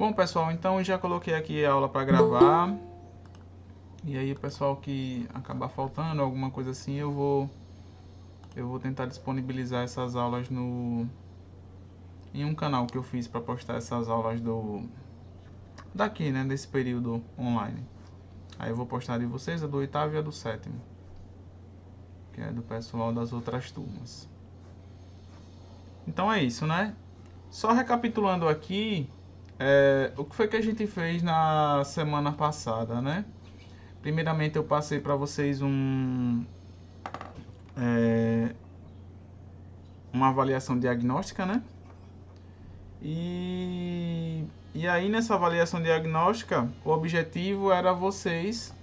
Bom, pessoal, então eu já coloquei aqui a aula para gravar. E aí, o pessoal que acabar faltando alguma coisa assim, eu vou tentar disponibilizar essas aulas em um canal que eu fiz para postar essas aulas daqui, né, desse período online. Aí eu vou postar de vocês a do oitavo e a do sétimo, que é do pessoal das outras turmas. Então é isso, né? Só recapitulando aqui, o que foi que a gente fez na semana passada, né? Primeiramente eu passei para vocês uma avaliação diagnóstica, né? E aí nessa avaliação diagnóstica, o objetivo era vocês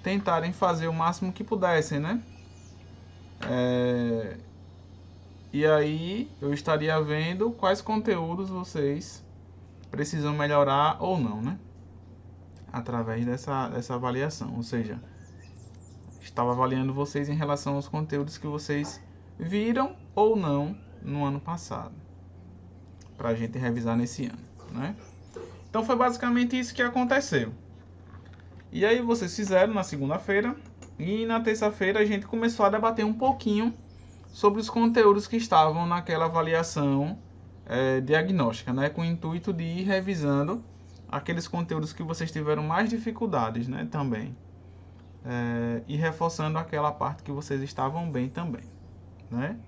tentarem fazer o máximo que pudessem, né? E aí eu estaria vendo quais conteúdos vocês precisam melhorar ou não, né? Através dessa avaliação, ou seja, estava avaliando vocês em relação aos conteúdos que vocês viram ou não no ano passado, para a gente revisar nesse ano, né? Então foi basicamente isso que aconteceu. E aí vocês fizeram na segunda-feira e na terça-feira a gente começou a debater um pouquinho sobre os conteúdos que estavam naquela avaliação diagnóstica, né? Com o intuito de ir revisando aqueles conteúdos que vocês tiveram mais dificuldades, né? Também. E reforçando aquela parte que vocês estavam bem também, né?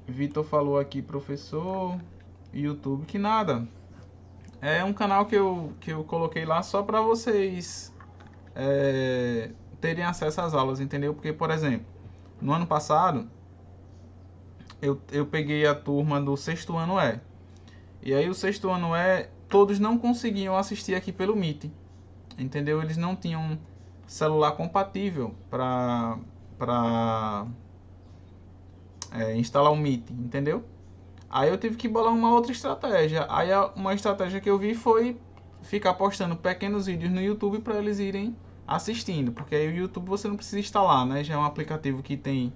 Vitor falou aqui, professor, YouTube, que nada. É um canal que eu coloquei lá só para vocês terem acesso às aulas, entendeu? Porque, por exemplo, no ano passado, eu peguei a turma do sexto ano E. E aí o sexto ano E, todos não conseguiam assistir aqui pelo Meet, entendeu? Eles não tinham celular compatível para instalar o Meet, entendeu? Aí eu tive que bolar uma outra estratégia. Aí uma estratégia que eu vi foi ficar postando pequenos vídeos no YouTube para eles irem assistindo, porque aí o YouTube você não precisa instalar, né? Já é um aplicativo que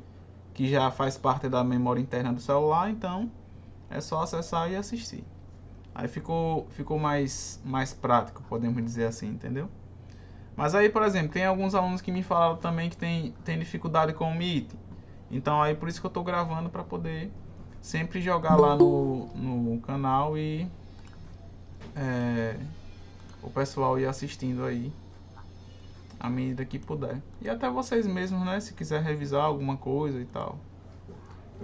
já faz parte da memória interna do celular, então é só acessar e assistir. Aí ficou mais prático, podemos dizer assim, entendeu? Mas aí, por exemplo, tem alguns alunos que me falaram também que tem dificuldade com o Meet. Então aí por isso que eu estou gravando para poder sempre jogar lá no canal e o pessoal ir assistindo aí à medida que puder. E até vocês mesmos, né? Se quiser revisar alguma coisa e tal.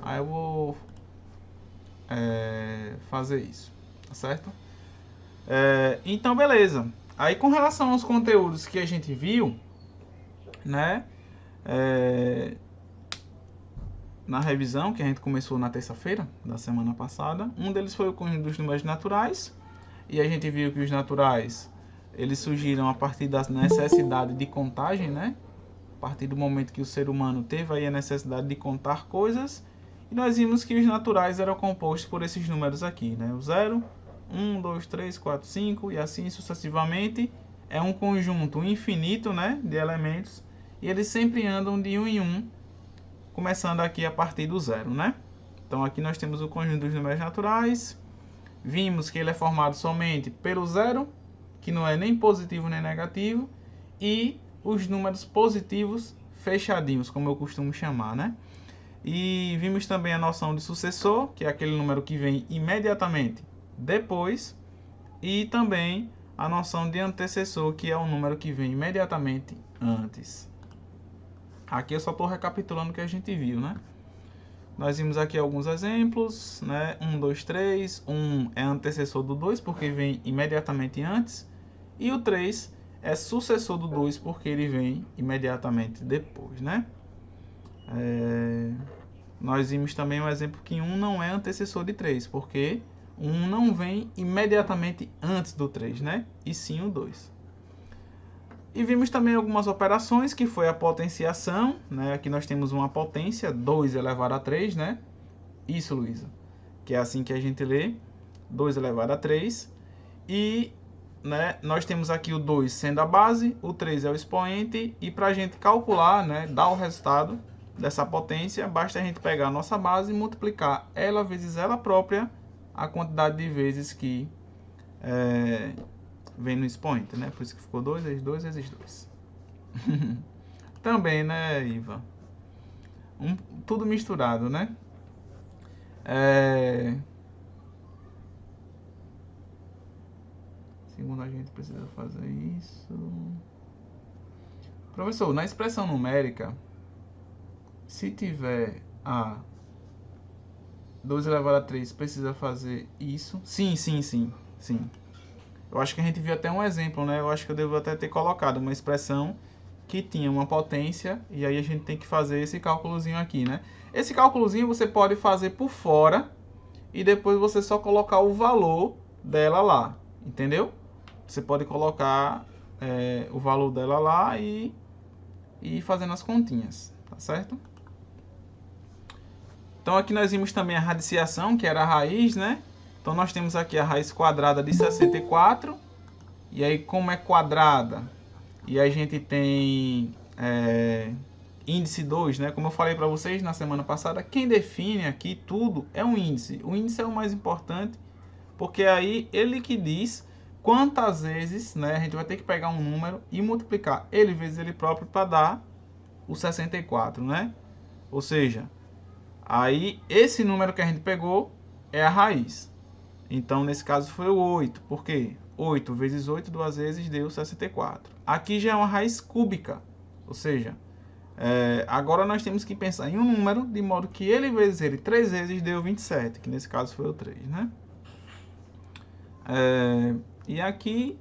Aí eu vou fazer isso, tá certo? Então beleza. Aí com relação aos conteúdos que a gente viu, né? Na revisão que a gente começou na terça-feira da semana passada, um deles foi o conjunto dos números naturais, e a gente viu que os naturais eles surgiram a partir da necessidade de contagem, né? A partir do momento que o ser humano teve aí a necessidade de contar coisas, e nós vimos que os naturais eram compostos por esses números aqui, né? O 0, 1, 2, 3, 4, 5 e assim sucessivamente. É um conjunto infinito, né, de elementos, e eles sempre andam de um em um, começando aqui a partir do 0, né? Então aqui nós temos o conjunto dos números naturais. Vimos que ele é formado somente pelo 0, que não é nem positivo nem negativo, e os números positivos fechadinhos, como eu costumo chamar, né? E vimos também a noção de sucessor, que é aquele número que vem imediatamente depois, e também a noção de antecessor, que é o número que vem imediatamente antes. Aqui eu só estou recapitulando o que a gente viu, né? Nós vimos aqui alguns exemplos, né? 1, 2, 3. 1 é antecessor do 2 porque vem imediatamente antes. E o 3 é sucessor do 2 porque ele vem imediatamente depois, né? Nós vimos também um exemplo que 1 não é antecessor de 3 porque 1 não vem imediatamente antes do 3, né? E sim o 2. E vimos também algumas operações, que foi a potenciação, né? Aqui nós temos uma potência, 2 elevado a 3, né? Isso, Luísa. Que é assim que a gente lê, 2 elevado a 3. E né, nós temos aqui o 2 sendo a base, o 3 é o expoente. E para a gente calcular, né, dar o resultado dessa potência, basta a gente pegar a nossa base e multiplicar ela vezes ela própria a quantidade de vezes que vem no expoente, né? Por isso que ficou 2 vezes 2 vezes 2. Também, né, Iva? Tudo misturado, né? Segundo a gente precisa fazer isso. Professor, na expressão numérica, se tiver a 2 elevado a 3, precisa fazer isso? Sim. Eu acho que a gente viu até um exemplo, né? Eu acho que eu devo até ter colocado uma expressão que tinha uma potência, e aí a gente tem que fazer esse cálculozinho aqui, né? Esse cálculozinho você pode fazer por fora e depois você só colocar o valor dela lá, entendeu? Você pode colocar o valor dela lá e fazendo as continhas, tá certo? Então aqui nós vimos também a radiciação, que era a raiz, né? Então nós temos aqui a raiz quadrada de 64. E aí como é quadrada e a gente tem índice 2, né? Como eu falei para vocês na semana passada, quem define aqui tudo é um índice. O índice é o mais importante, porque aí ele que diz quantas vezes, né? A gente vai ter que pegar um número e multiplicar ele vezes ele próprio para dar o 64, né? Ou seja, aí esse número que a gente pegou é a raiz. Então, nesse caso foi o 8. Por quê? 8 vezes 8, 2 vezes, deu 64. Aqui já é uma raiz cúbica. Ou seja, agora nós temos que pensar em um número, de modo que ele vezes ele 3 vezes deu 27. Que nesse caso foi o 3, né? E aqui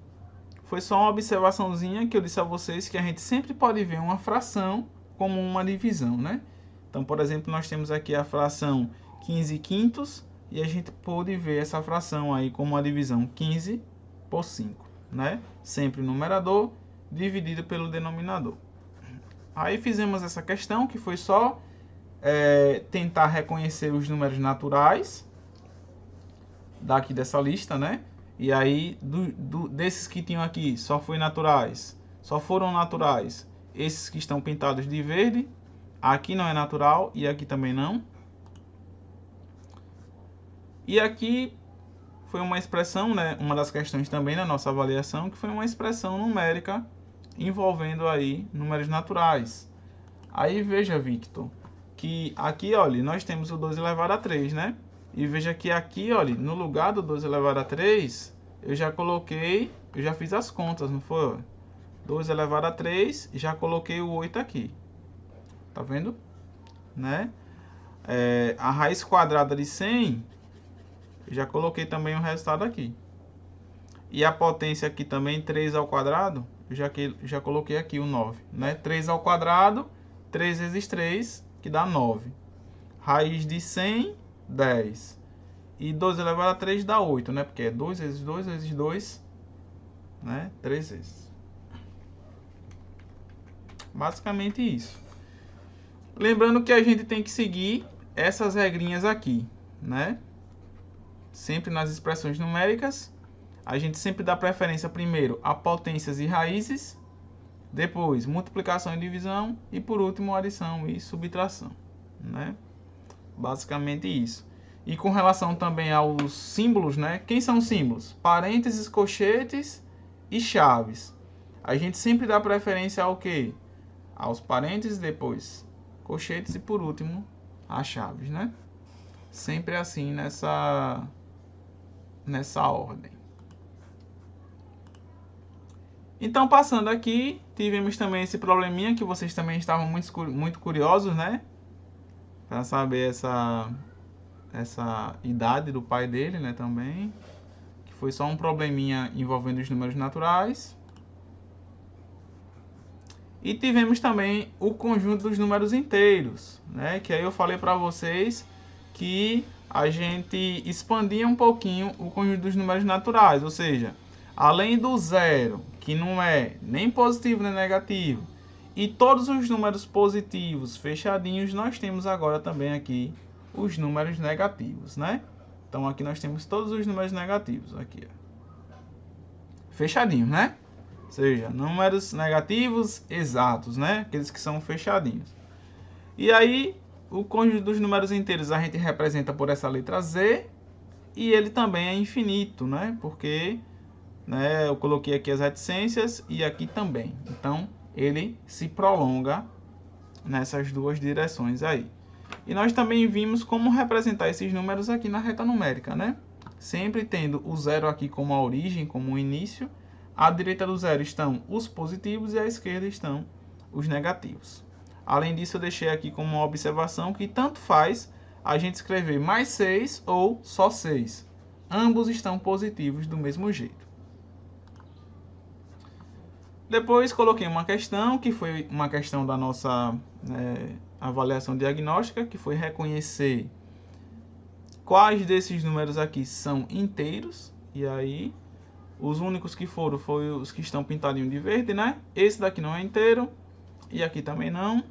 foi só uma observaçãozinha que eu disse a vocês que a gente sempre pode ver uma fração como uma divisão, né? Então, por exemplo, nós temos aqui a fração 15 quintos. E a gente pode ver essa fração aí como uma divisão 15 por 5, né? Sempre o numerador dividido pelo denominador. Aí fizemos essa questão que foi só tentar reconhecer os números naturais daqui dessa lista, né? E aí desses que tinham aqui só foram naturais esses que estão pintados de verde. Aqui não é natural e aqui também não. E aqui foi uma expressão, né, uma das questões também na nossa avaliação, que foi uma expressão numérica envolvendo aí números naturais. Aí veja, Victor, que aqui, olha, nós temos o 2 elevado a 3, né? E veja que aqui, olha, no lugar do 2 elevado a 3, eu já fiz as contas, não foi? 2 elevado a 3, já coloquei o 8 aqui. Tá vendo? Né? A raiz quadrada de 100... já coloquei também o resultado aqui. E a potência aqui também, 3 ao quadrado, já coloquei aqui o 9. Né? 3 ao quadrado, 3 vezes 3, que dá 9. Raiz de 100, 10. E 2 elevado a 3 dá 8, né? Porque é 2 vezes 2 vezes 2, né? 3 vezes. Basicamente isso. Lembrando que a gente tem que seguir essas regrinhas aqui, né? Sempre nas expressões numéricas, a gente sempre dá preferência primeiro a potências e raízes, depois multiplicação e divisão e por último adição e subtração, né? Basicamente isso. E com relação também aos símbolos, né? Quem são os símbolos? Parênteses, colchetes e chaves. A gente sempre dá preferência ao quê? Aos parênteses, depois colchetes e por último as chaves, né? Sempre assim nessa ordem. Então, passando aqui, tivemos também esse probleminha que vocês também estavam muito curiosos, né? Para saber essa idade do pai dele, né, também. Que foi só um probleminha envolvendo os números naturais. E tivemos também o conjunto dos números inteiros, né? Que aí eu falei para vocês que a gente expandia um pouquinho o conjunto dos números naturais, ou seja, além do zero, que não é nem positivo nem negativo, e todos os números positivos fechadinhos, nós temos agora também aqui os números negativos, né? Então aqui nós temos todos os números negativos aqui, ó. Fechadinhos, né? Ou seja, números negativos exatos, né? Aqueles que são fechadinhos. E aí, o conjunto dos números inteiros a gente representa por essa letra Z. e ele também é infinito, né? Porque, né, eu coloquei aqui as reticências e aqui também. Então, ele se prolonga nessas duas direções aí. E nós também vimos como representar esses números aqui na reta numérica, né? Sempre tendo o zero aqui como a origem, como o início. À direita do zero estão os positivos e à esquerda estão os negativos. Além disso, eu deixei aqui como uma observação que tanto faz a gente escrever mais 6 ou só 6. Ambos estão positivos do mesmo jeito. Depois coloquei uma questão, que foi uma questão da nossa avaliação diagnóstica, que foi reconhecer quais desses números aqui são inteiros. E aí, os únicos que foram os que estão pintadinhos de verde, né? Esse daqui não é inteiro e aqui também não.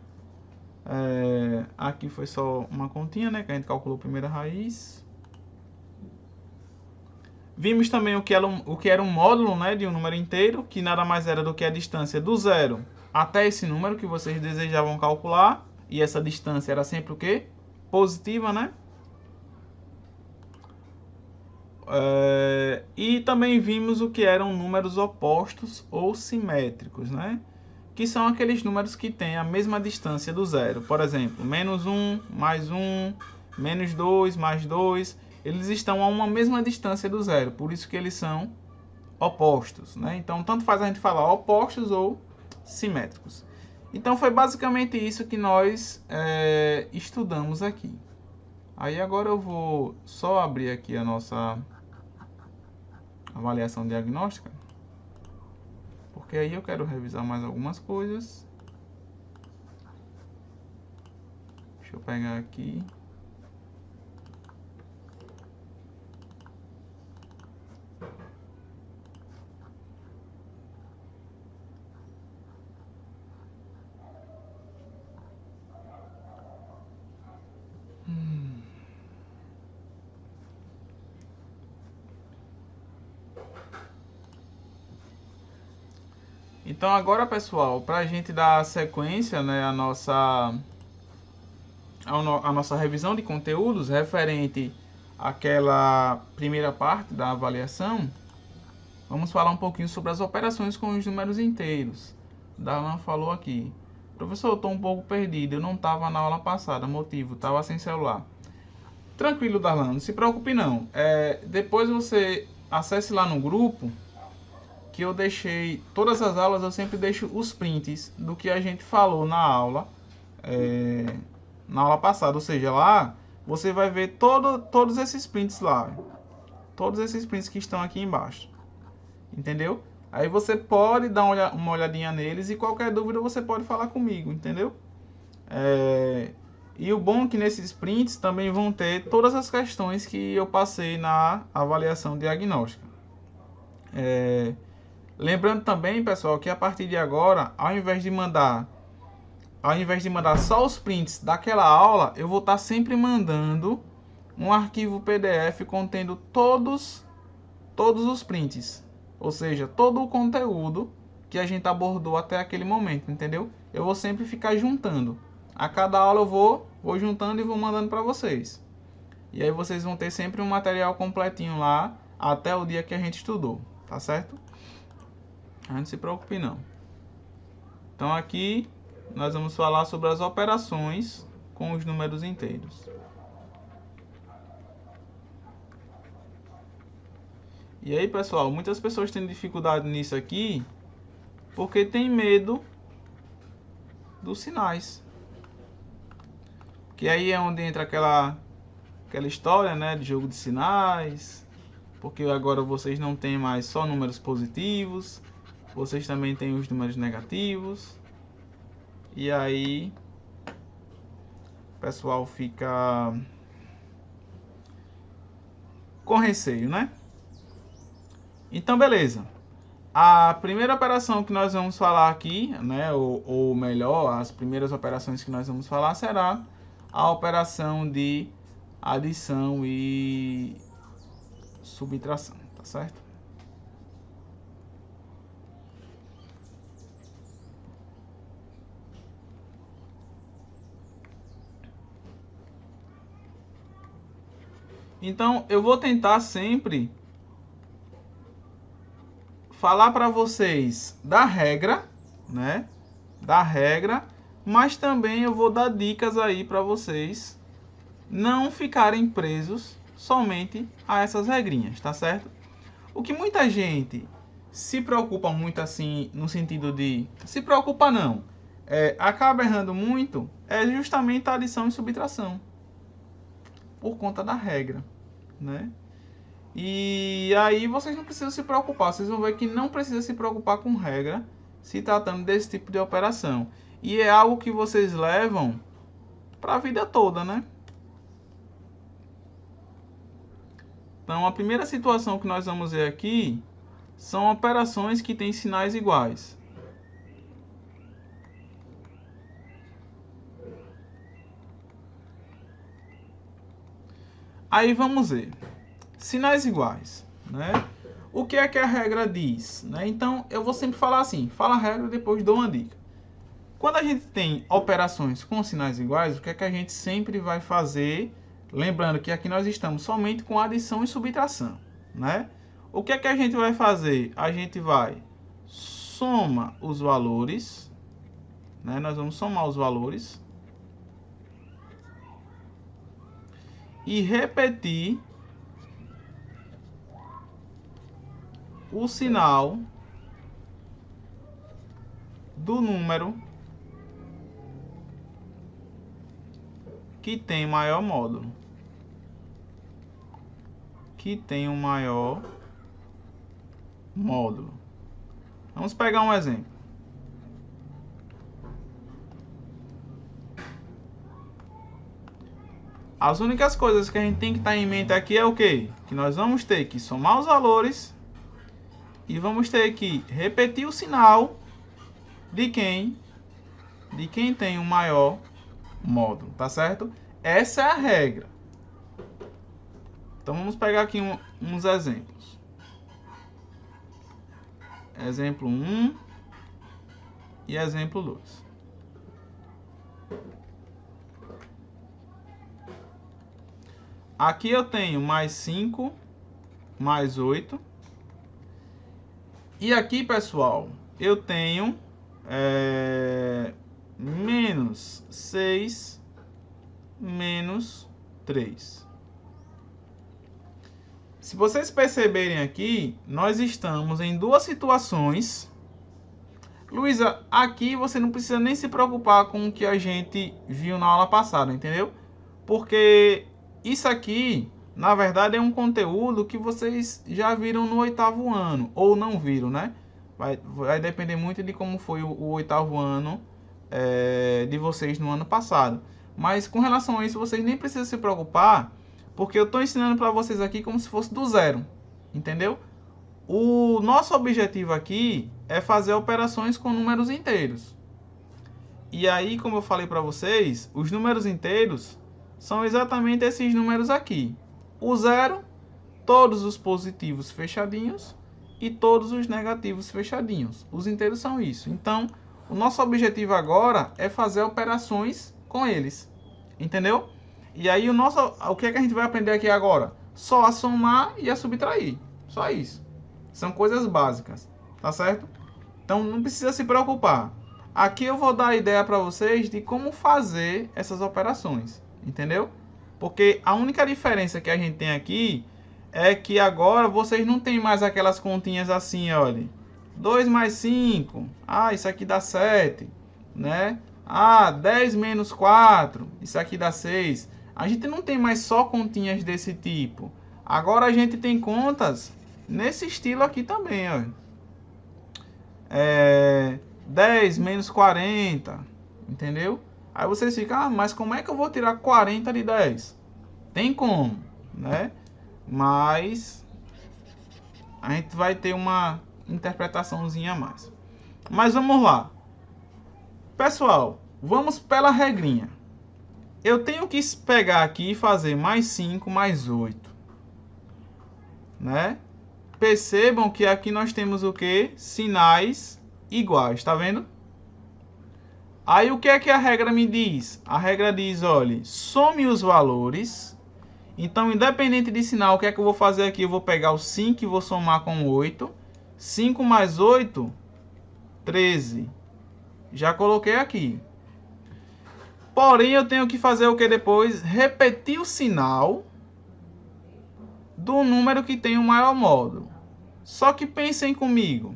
Aqui foi só uma continha, né? Que a gente calculou a primeira raiz. Vimos também o que era um módulo, né, de um número inteiro, que nada mais era do que a distância do zero até esse número que vocês desejavam calcular. E essa distância era sempre o quê? Positiva, né? E também vimos o que eram números opostos ou simétricos, né? Que são aqueles números que têm a mesma distância do zero. Por exemplo, menos 1, mais 1, menos 2, mais 2. Eles estão a uma mesma distância do zero, por isso que eles são opostos, né? Então, tanto faz a gente falar opostos ou simétricos. Então, foi basicamente isso que nós estudamos aqui. Aí, agora eu vou só abrir aqui a nossa avaliação diagnóstica, porque aí eu quero revisar mais algumas coisas. Deixa eu pegar aqui. Então agora, pessoal, para a gente dar sequência, né, a nossa revisão de conteúdos referente àquela primeira parte da avaliação, vamos falar um pouquinho sobre as operações com os números inteiros. Darlan falou aqui: professor, eu estou um pouco perdido, eu não estava na aula passada, motivo, estava sem celular. Tranquilo, Darlan, não se preocupe não. Depois você acesse lá no grupo, que eu deixei, todas as aulas eu sempre deixo os prints do que a gente falou na aula passada, ou seja, lá você vai ver todos esses prints lá, todos esses prints que estão aqui embaixo, entendeu? Aí você pode dar uma olhadinha neles e qualquer dúvida você pode falar comigo, entendeu? E o bom é que nesses prints também vão ter todas as questões que eu passei na avaliação diagnóstica. Lembrando também, pessoal, que a partir de agora, ao invés de mandar só os prints daquela aula, eu vou estar sempre mandando um arquivo PDF contendo todos os prints, ou seja, todo o conteúdo que a gente abordou até aquele momento, entendeu? Eu vou sempre ficar juntando. A cada aula eu vou juntando e vou mandando para vocês. E aí vocês vão ter sempre um material completinho lá até o dia que a gente estudou, tá certo? Não se preocupe não. Então aqui nós vamos falar sobre as operações com os números inteiros. E aí, pessoal, muitas pessoas têm dificuldade nisso aqui porque tem medo dos sinais. Que aí é onde entra aquela história, né, de jogo de sinais, porque agora vocês não têm mais só números positivos, vocês também têm os números negativos. E aí o pessoal fica com receio, né? Então, beleza. A primeira operação que nós vamos falar aqui, né, ou melhor, as primeiras operações que nós vamos falar será a operação de adição e subtração, tá certo? Então, eu vou tentar sempre falar para vocês da regra, né? Da regra, mas também eu vou dar dicas aí para vocês não ficarem presos somente a essas regrinhas, tá certo? O que muita gente se preocupa muito assim, no sentido de... Se preocupa não, acaba errando muito, é justamente a adição e subtração. Por conta da regra, né? E aí vocês não precisam se preocupar. Vocês vão ver que não precisa se preocupar com regra se tratando desse tipo de operação. E é algo que vocês levam para a vida toda, né? Então, a primeira situação que nós vamos ver aqui são operações que têm sinais iguais. Aí vamos ver. Sinais iguais, né? O que é que a regra diz, né? Então, eu vou sempre falar assim, fala a regra e depois dou uma dica. Quando a gente tem operações com sinais iguais, o que é que a gente sempre vai fazer? Lembrando que aqui nós estamos somente com adição e subtração, né? O que é que a gente vai fazer? A gente vai somar os valores, né? Nós vamos somar os valores e repetir o sinal do número que tem maior módulo. Que tem um maior módulo. Vamos pegar um exemplo. As únicas coisas que a gente tem que estar em mente aqui é o quê? Que nós vamos ter que somar os valores e vamos ter que repetir o sinal de quem tem um maior módulo, tá certo? Essa é a regra. Então vamos pegar aqui uns exemplos. Exemplo 1 e exemplo 2. Aqui eu tenho mais 5, mais 8. E aqui, pessoal, eu tenho menos 6, menos 3. Se vocês perceberem aqui, nós estamos em duas situações. Luísa, aqui você não precisa nem se preocupar com o que a gente viu na aula passada, entendeu? Porque isso aqui, na verdade, é um conteúdo que vocês já viram no 8º ano, ou não viram, né? Vai depender muito de como foi o 8º ano de vocês no ano passado. Mas com relação a isso, vocês nem precisam se preocupar, porque eu estou ensinando para vocês aqui como se fosse do zero, entendeu? O nosso objetivo aqui é fazer operações com números inteiros. E aí, como eu falei para vocês, os números inteiros são exatamente esses números aqui. O zero, todos os positivos fechadinhos e todos os negativos fechadinhos. Os inteiros são isso. Então, o nosso objetivo agora é fazer operações com eles. Entendeu? E aí o que é que a gente vai aprender aqui agora? Só a somar e a subtrair. Só isso. São coisas básicas. Tá certo? Então não precisa se preocupar. Aqui eu vou dar a ideia para vocês de como fazer essas operações. Entendeu? Porque a única diferença que a gente tem aqui é que agora vocês não tem mais aquelas continhas assim, olha. 2 mais 5. Ah, isso aqui dá 7. Né? Ah, 10 menos 4. Isso aqui dá 6. A gente não tem mais só continhas desse tipo. Agora a gente tem contas nesse estilo aqui também, ó. 10 menos 40. Entendeu? Aí vocês ficam, ah, mas como é que eu vou tirar 40 de 10? Tem como, né? Mas a gente vai ter uma interpretaçãozinha a mais. Mas vamos lá. Pessoal, vamos pela regrinha. Eu tenho que pegar aqui e fazer mais 5 mais 8. Né? Percebam que aqui nós temos o que? Sinais iguais, tá vendo? Aí o que é que a regra me diz? A regra diz, olha, some os valores Então, independente de sinal, o que é que eu vou fazer aqui? Eu vou pegar o 5 e vou somar com 8. 5 mais 8, 13. Já coloquei aqui. Porém, eu tenho que fazer o que depois? Repetir o sinal do número que tem o maior módulo. Só que pensem comigo.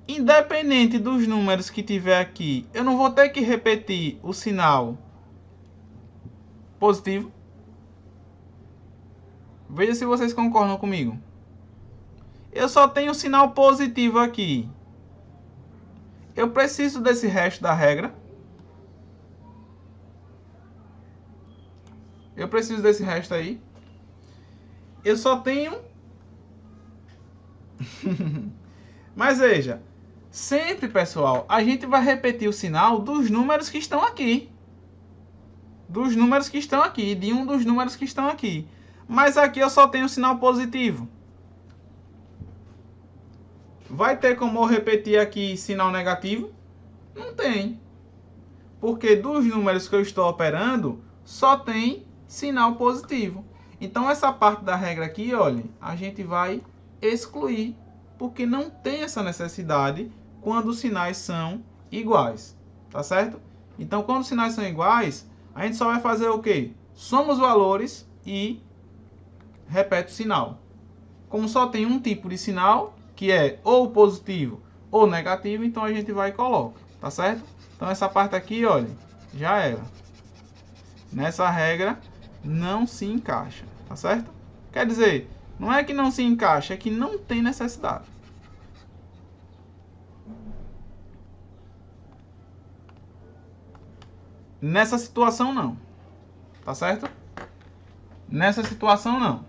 Independente dos números que tiver aqui, eu não vou ter que repetir o sinal positivo. Veja se vocês concordam comigo. Eu só tenho o sinal positivo aqui. Eu preciso desse resto da regra. Eu preciso desse resto aí. Eu só tenho... Mas veja, sempre, pessoal, a gente vai repetir o sinal dos números que estão aqui. Dos números que estão aqui, de um dos números que estão aqui. Mas aqui eu só tenho o sinal positivo. Vai ter como eu repetir aqui sinal negativo? Não tem. Porque dos números que eu estou operando, só tem sinal positivo. Então essa parte da regra aqui, olha, a gente vai excluir. Porque não tem essa necessidade quando os sinais são iguais. Tá certo? Então quando os sinais são iguais, a gente só vai fazer o quê? Soma os valores e repete o sinal. Como só tem um tipo de sinal, que é ou positivo ou negativo, então a gente vai e coloca, tá certo? Então essa parte aqui, olha, já era. Nessa regra não se encaixa, tá certo? Quer dizer, não é que não se encaixa, é que não tem necessidade. Nessa situação não, tá certo? Nessa situação não.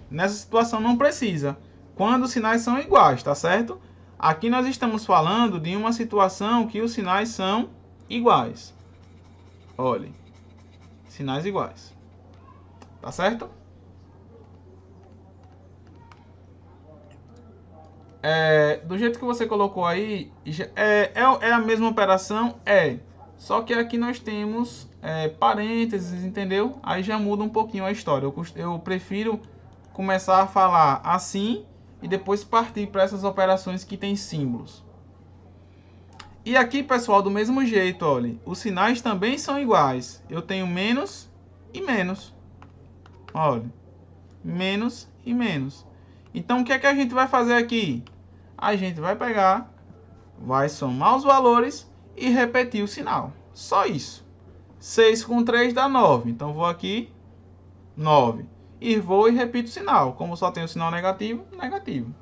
Nessa situação não precisa, quando os sinais são iguais, tá certo? Aqui nós estamos falando de uma situação que os sinais são iguais. Olhem, sinais iguais. Tá certo? Do jeito que você colocou aí, é a mesma operação? É. Só que aqui nós temos parênteses, entendeu? Aí já muda um pouquinho a história. Eu prefiro começar a falar assim e depois partir para essas operações que tem símbolos. E aqui, pessoal, do mesmo jeito, olha, os sinais também são iguais. Eu tenho menos e menos. Olha, menos e menos. Então, o que é que a gente vai fazer aqui? A gente vai pegar, vai somar os valores e repetir o sinal. Só isso. 6 com 3 dá 9. Então, vou aqui, 9. E vou e repito o sinal. Como só tem o sinal negativo, negativo.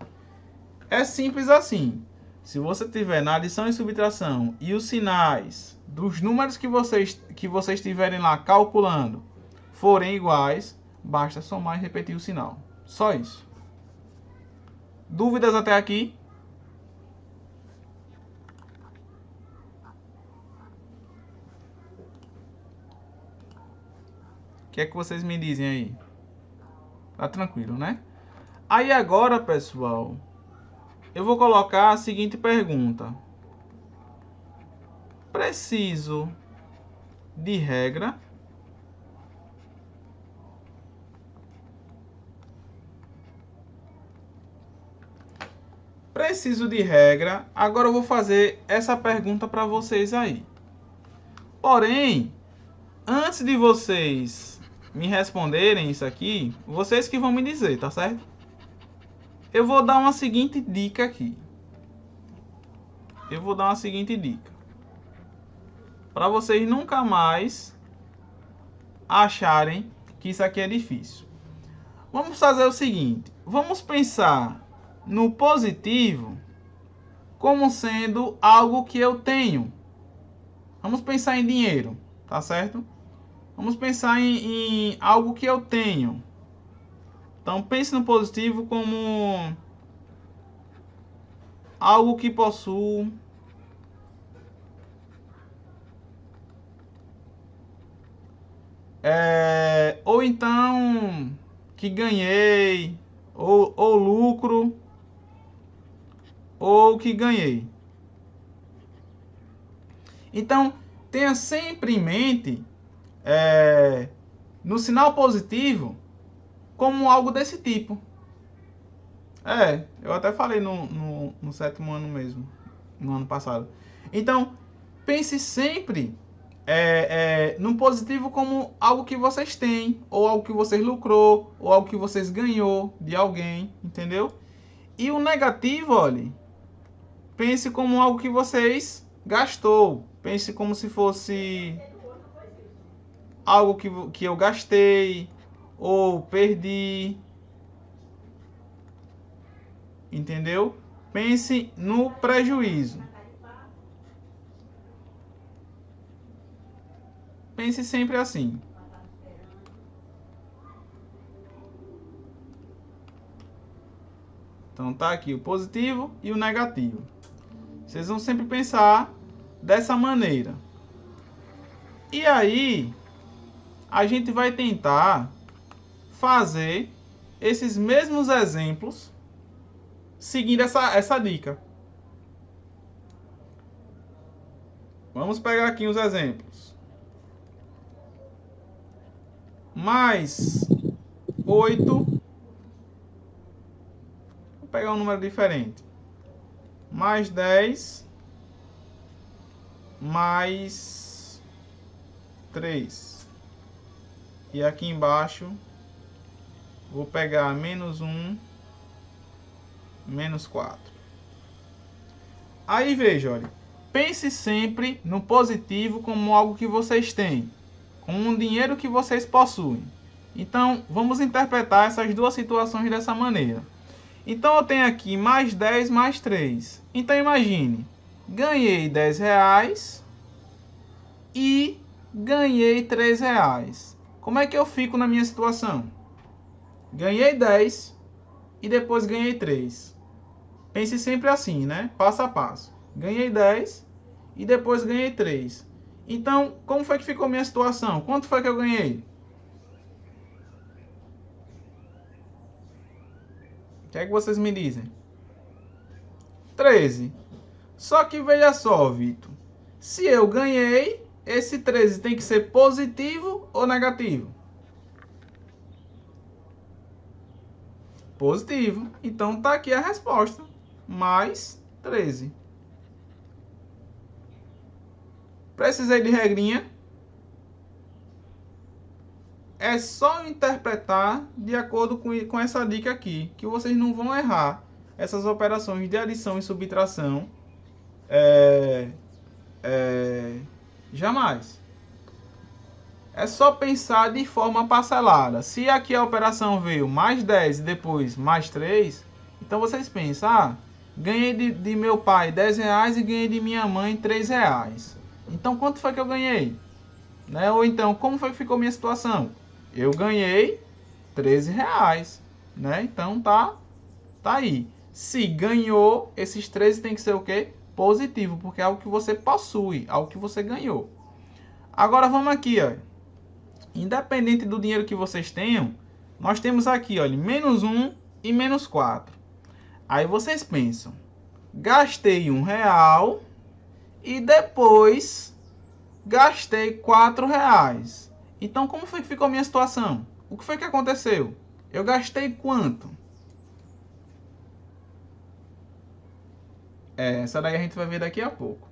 É simples assim. Se você tiver na adição e subtração e os sinais dos números que vocês estiverem lá calculando forem iguais, basta somar e repetir o sinal. Só isso. Dúvidas até aqui? O que é que vocês me dizem aí? Tá tranquilo, né? Aí agora, pessoal, eu vou colocar a seguinte pergunta. Preciso de regra? Preciso de regra. Agora eu vou fazer essa pergunta para vocês aí. Porém, antes de vocês me responderem isso aqui, vocês que vão me dizer, tá certo? Eu vou dar uma seguinte dica aqui. Eu vou dar uma seguinte dica. Para vocês nunca mais acharem que isso aqui é difícil. Vamos fazer o seguinte. Vamos pensar no positivo como sendo algo que eu tenho. Vamos pensar em dinheiro, tá certo? Vamos pensar em algo que eu tenho. Então pense no positivo como algo que possuo. Ou então que ganhei, ou lucro, ou que ganhei. Então tenha sempre em mente no sinal positivo como algo desse tipo. Eu até falei no sétimo ano mesmo, no ano passado. Então, pense sempre no positivo como algo que vocês têm, ou algo que vocês lucrou, ou algo que vocês ganhou de alguém, entendeu? E o negativo, olhe, pense como algo que vocês gastou. Pense como se fosse algo que eu gastei ou perdi. Entendeu? Pense no prejuízo. Pense sempre assim. Então tá aqui o positivo e o negativo. Vocês vão sempre pensar dessa maneira. E aí, a gente vai tentar fazer esses mesmos exemplos seguindo essa dica. Vamos pegar aqui os exemplos. Mais 8. Vou pegar um número diferente. Mais 10. Mais 3. E aqui embaixo, vou pegar menos 1. Menos 4. Aí veja, olha. Pense sempre no positivo como algo que vocês têm, como um dinheiro que vocês possuem. Então, vamos interpretar essas duas situações dessa maneira. Então, eu tenho aqui mais 10 mais 3. Então, imagine, ganhei 10 reais e ganhei 3 reais. Como é que eu fico na minha situação? Ganhei 10 e depois ganhei 3. Pense sempre assim, né? Passo a passo. Ganhei 10 e depois ganhei 3. Então, como foi que ficou minha situação? Quanto foi que eu ganhei? O que é que vocês me dizem? 13. Só que veja só, Vitor. Se eu ganhei, esse 13 tem que ser positivo ou negativo? Positivo. Então tá aqui a resposta. Mais 13. Precisei de regrinha? É só interpretar de acordo com essa dica aqui, que vocês não vão errar essas operações de adição e subtração. Jamais. É só pensar de forma parcelada. Se aqui a operação veio mais 10 e depois mais 3, então vocês pensam, ganhei de meu pai 10 reais e ganhei de minha mãe 3 reais. Então quanto foi que eu ganhei? Né? Ou então, como foi que ficou minha situação? Eu ganhei 13 reais. Né? Então tá aí. Se ganhou, esses 13 tem que ser o quê? Positivo, porque é algo que você possui, algo que você ganhou. Agora vamos aqui, ó. Independente do dinheiro que vocês tenham, nós temos aqui, olha, menos 1 e menos 4. Aí vocês pensam, gastei 1 real e depois gastei 4 reais. Então, como foi que ficou a minha situação? O que foi que aconteceu? Eu gastei quanto? Essa daí a gente vai ver daqui a pouco.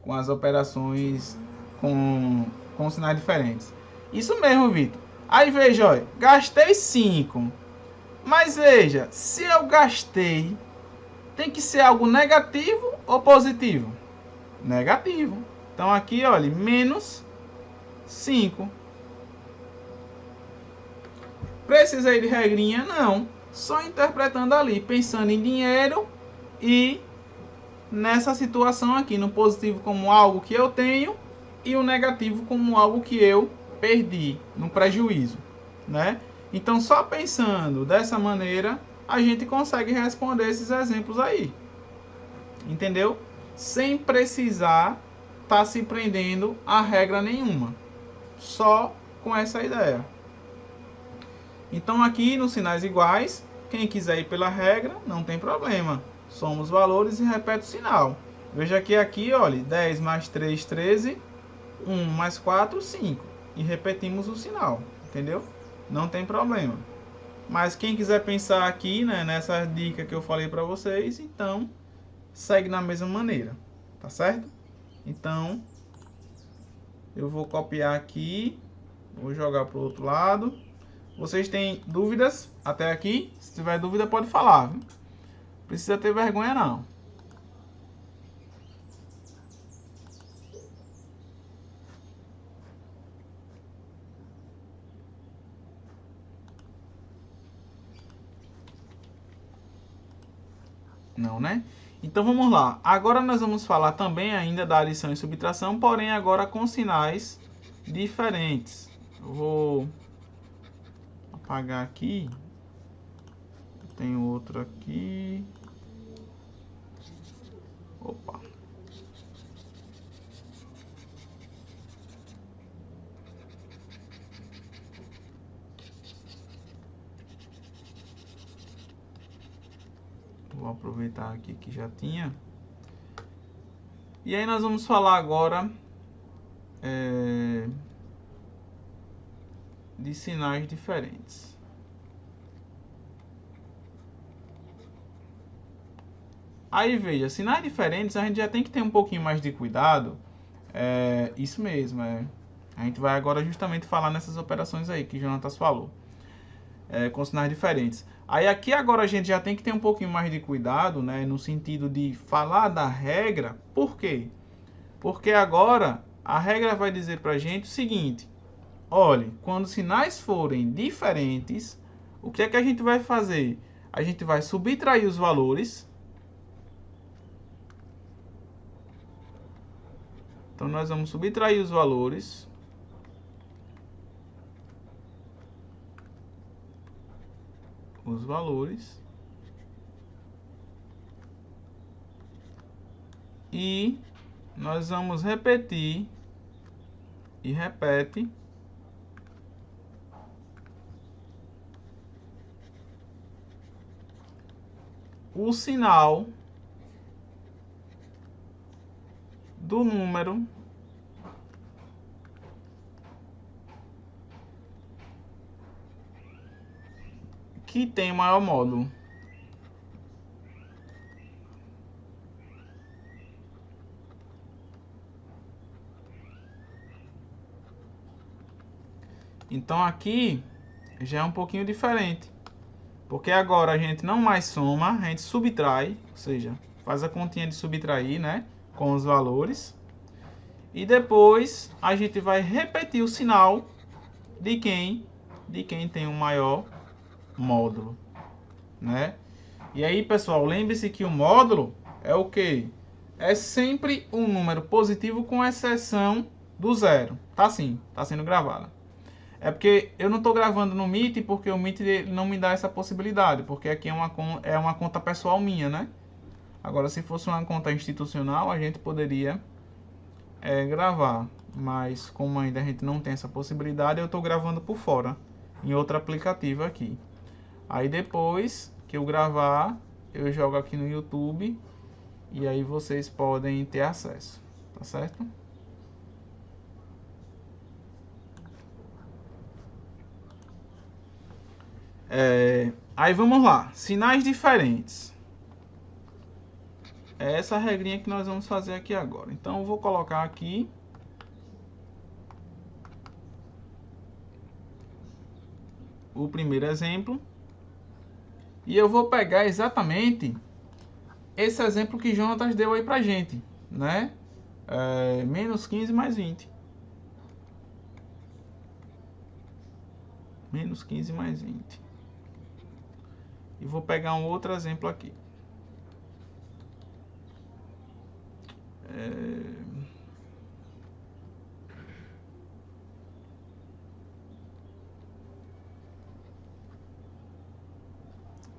Com as operações com sinais diferentes. Isso mesmo, Vitor. Aí veja, olha, gastei 5. Mas veja, se eu gastei, tem que ser algo negativo ou positivo? Negativo. Então aqui, olha, menos 5. Precisei de regrinha? Não. Só interpretando ali, pensando em dinheiro e nessa situação aqui, no positivo como algo que eu tenho e o negativo como algo que eu perdi, no prejuízo, né? Então, só pensando dessa maneira, a gente consegue responder esses exemplos aí. Entendeu? Sem precisar estar se prendendo a regra nenhuma. Só com essa ideia. Então, aqui nos sinais iguais, quem quiser ir pela regra, não tem problema. Soma os valores e repete o sinal. Veja que aqui, olha, 10 mais 3, 13. 1 mais 4, 5. E repetimos o sinal. entendeu? Não tem problema. Mas quem quiser pensar aqui, né, nessa dica que eu falei para vocês, então segue na mesma maneira, tá certo? Então eu vou copiar aqui, vou jogar para o outro lado. Vocês têm dúvidas até aqui? Se tiver dúvida pode falar, viu? Não precisa ter vergonha não. Não, né? Então vamos lá. Agora nós vamos falar também ainda da adição e subtração, porém agora com sinais diferentes. Eu vou apagar aqui. Tem outro aqui. Opa. Vou aproveitar aqui que já tinha. E aí nós vamos falar agora de sinais diferentes. Aí veja, sinais diferentes a gente já tem que ter um pouquinho mais de cuidado. Isso mesmo, a gente vai agora justamente falar nessas operações aí que o Jonatas falou. Com sinais diferentes. Aí aqui agora a gente já tem que ter um pouquinho mais de cuidado, né, no sentido de falar da regra. Por quê? Porque agora a regra vai dizer pra gente o seguinte: olhe, quando sinais forem diferentes, o que é que a gente vai fazer? A gente vai subtrair os valores. Então nós vamos subtrair os valores. E nós vamos repetir e repete o sinal do número que tem maior módulo. Então aqui já é um pouquinho diferente, porque agora a gente não mais soma, a gente subtrai, ou seja, faz a continha de subtrair, né, com os valores. E depois a gente vai repetir o sinal de quem tem um maior módulo, né? E aí, pessoal, lembre-se que o módulo é o quê? É sempre um número positivo com exceção do zero. Tá sim, tá sendo gravado. É porque eu não estou gravando no Meet porque o Meet não me dá essa possibilidade, porque aqui é uma conta pessoal minha, né? Agora, se fosse uma conta institucional, a gente poderia gravar, mas como ainda a gente não tem essa possibilidade, eu estou gravando por fora, em outro aplicativo aqui. Aí depois que eu gravar, eu jogo aqui no YouTube e aí vocês podem ter acesso, tá certo? Aí vamos lá, sinais diferentes. É essa regrinha que nós vamos fazer aqui agora. Então eu vou colocar aqui o primeiro exemplo e eu vou pegar exatamente esse exemplo que Jonatas deu aí pra gente, né? Menos 15 mais 20. Menos 15 mais 20. E vou pegar um outro exemplo aqui.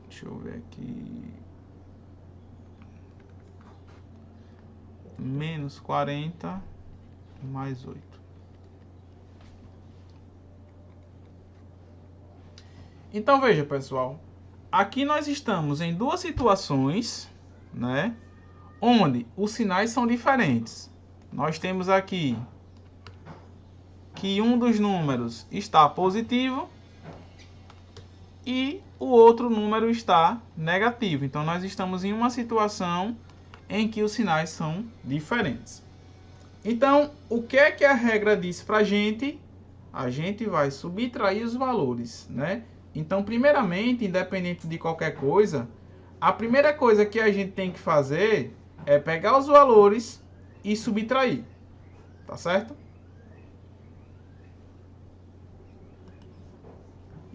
Deixa eu ver aqui. Menos 40 mais 8. Então veja, pessoal, aqui nós estamos em duas situações, né, onde os sinais são diferentes. Nós temos aqui que um dos números está positivo e o outro número está negativo. Então, nós estamos em uma situação em que os sinais são diferentes. Então, o que é que a regra diz para a gente? A gente vai subtrair os valores, né? Então, primeiramente, independente de qualquer coisa, a primeira coisa que a gente tem que fazer é pegar os valores e subtrair, tá certo?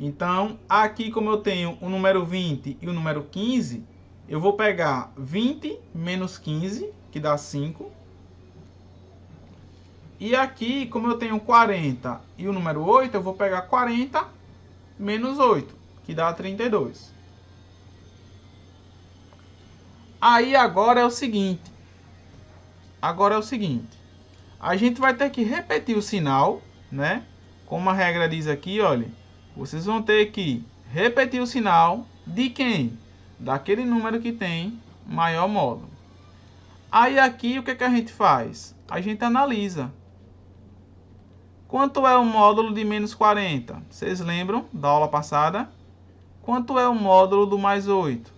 Então, aqui como eu tenho o número 20 e o número 15, eu vou pegar 20 menos 15, que dá 5. E aqui, como eu tenho 40 e o número 8, eu vou pegar 40 menos 8, que dá 32. Aí agora é o seguinte. A gente vai ter que repetir o sinal, né? Como a regra diz aqui, olha. Vocês vão ter que repetir o sinal de quem? Daquele número que tem maior módulo. Aí aqui o que a gente faz? A gente analisa. Quanto é o módulo de menos 40? Vocês lembram da aula passada? Quanto é o módulo do mais 8?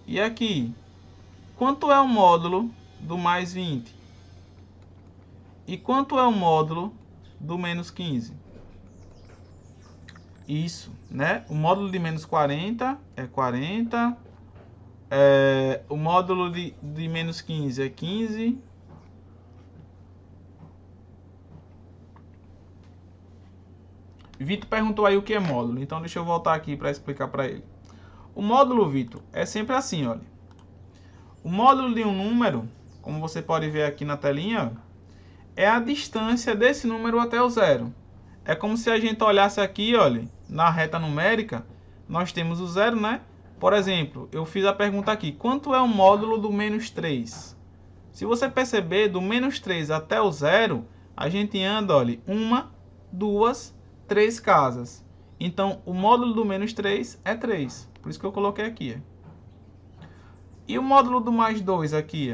E aqui? Quanto é o módulo do mais 20? E quanto é o módulo do menos 15? Isso, né? O módulo de menos 40 é 40. O módulo de menos 15 é 15. Vitor perguntou aí o que é módulo. Então, deixa eu voltar aqui para explicar para ele. O módulo, Vitor, é sempre assim, olha. O módulo de um número, como você pode ver aqui na telinha, é a distância desse número até o zero. É como se a gente olhasse aqui, olha, na reta numérica, nós temos o zero, né? Por exemplo, eu fiz a pergunta aqui, quanto é o módulo do menos 3? Se você perceber, do menos 3 até o zero, a gente anda, olha, 1, 2, 3 casas. Então, o módulo do menos 3 é 3. Por isso que eu coloquei aqui. E o módulo do mais 2 aqui?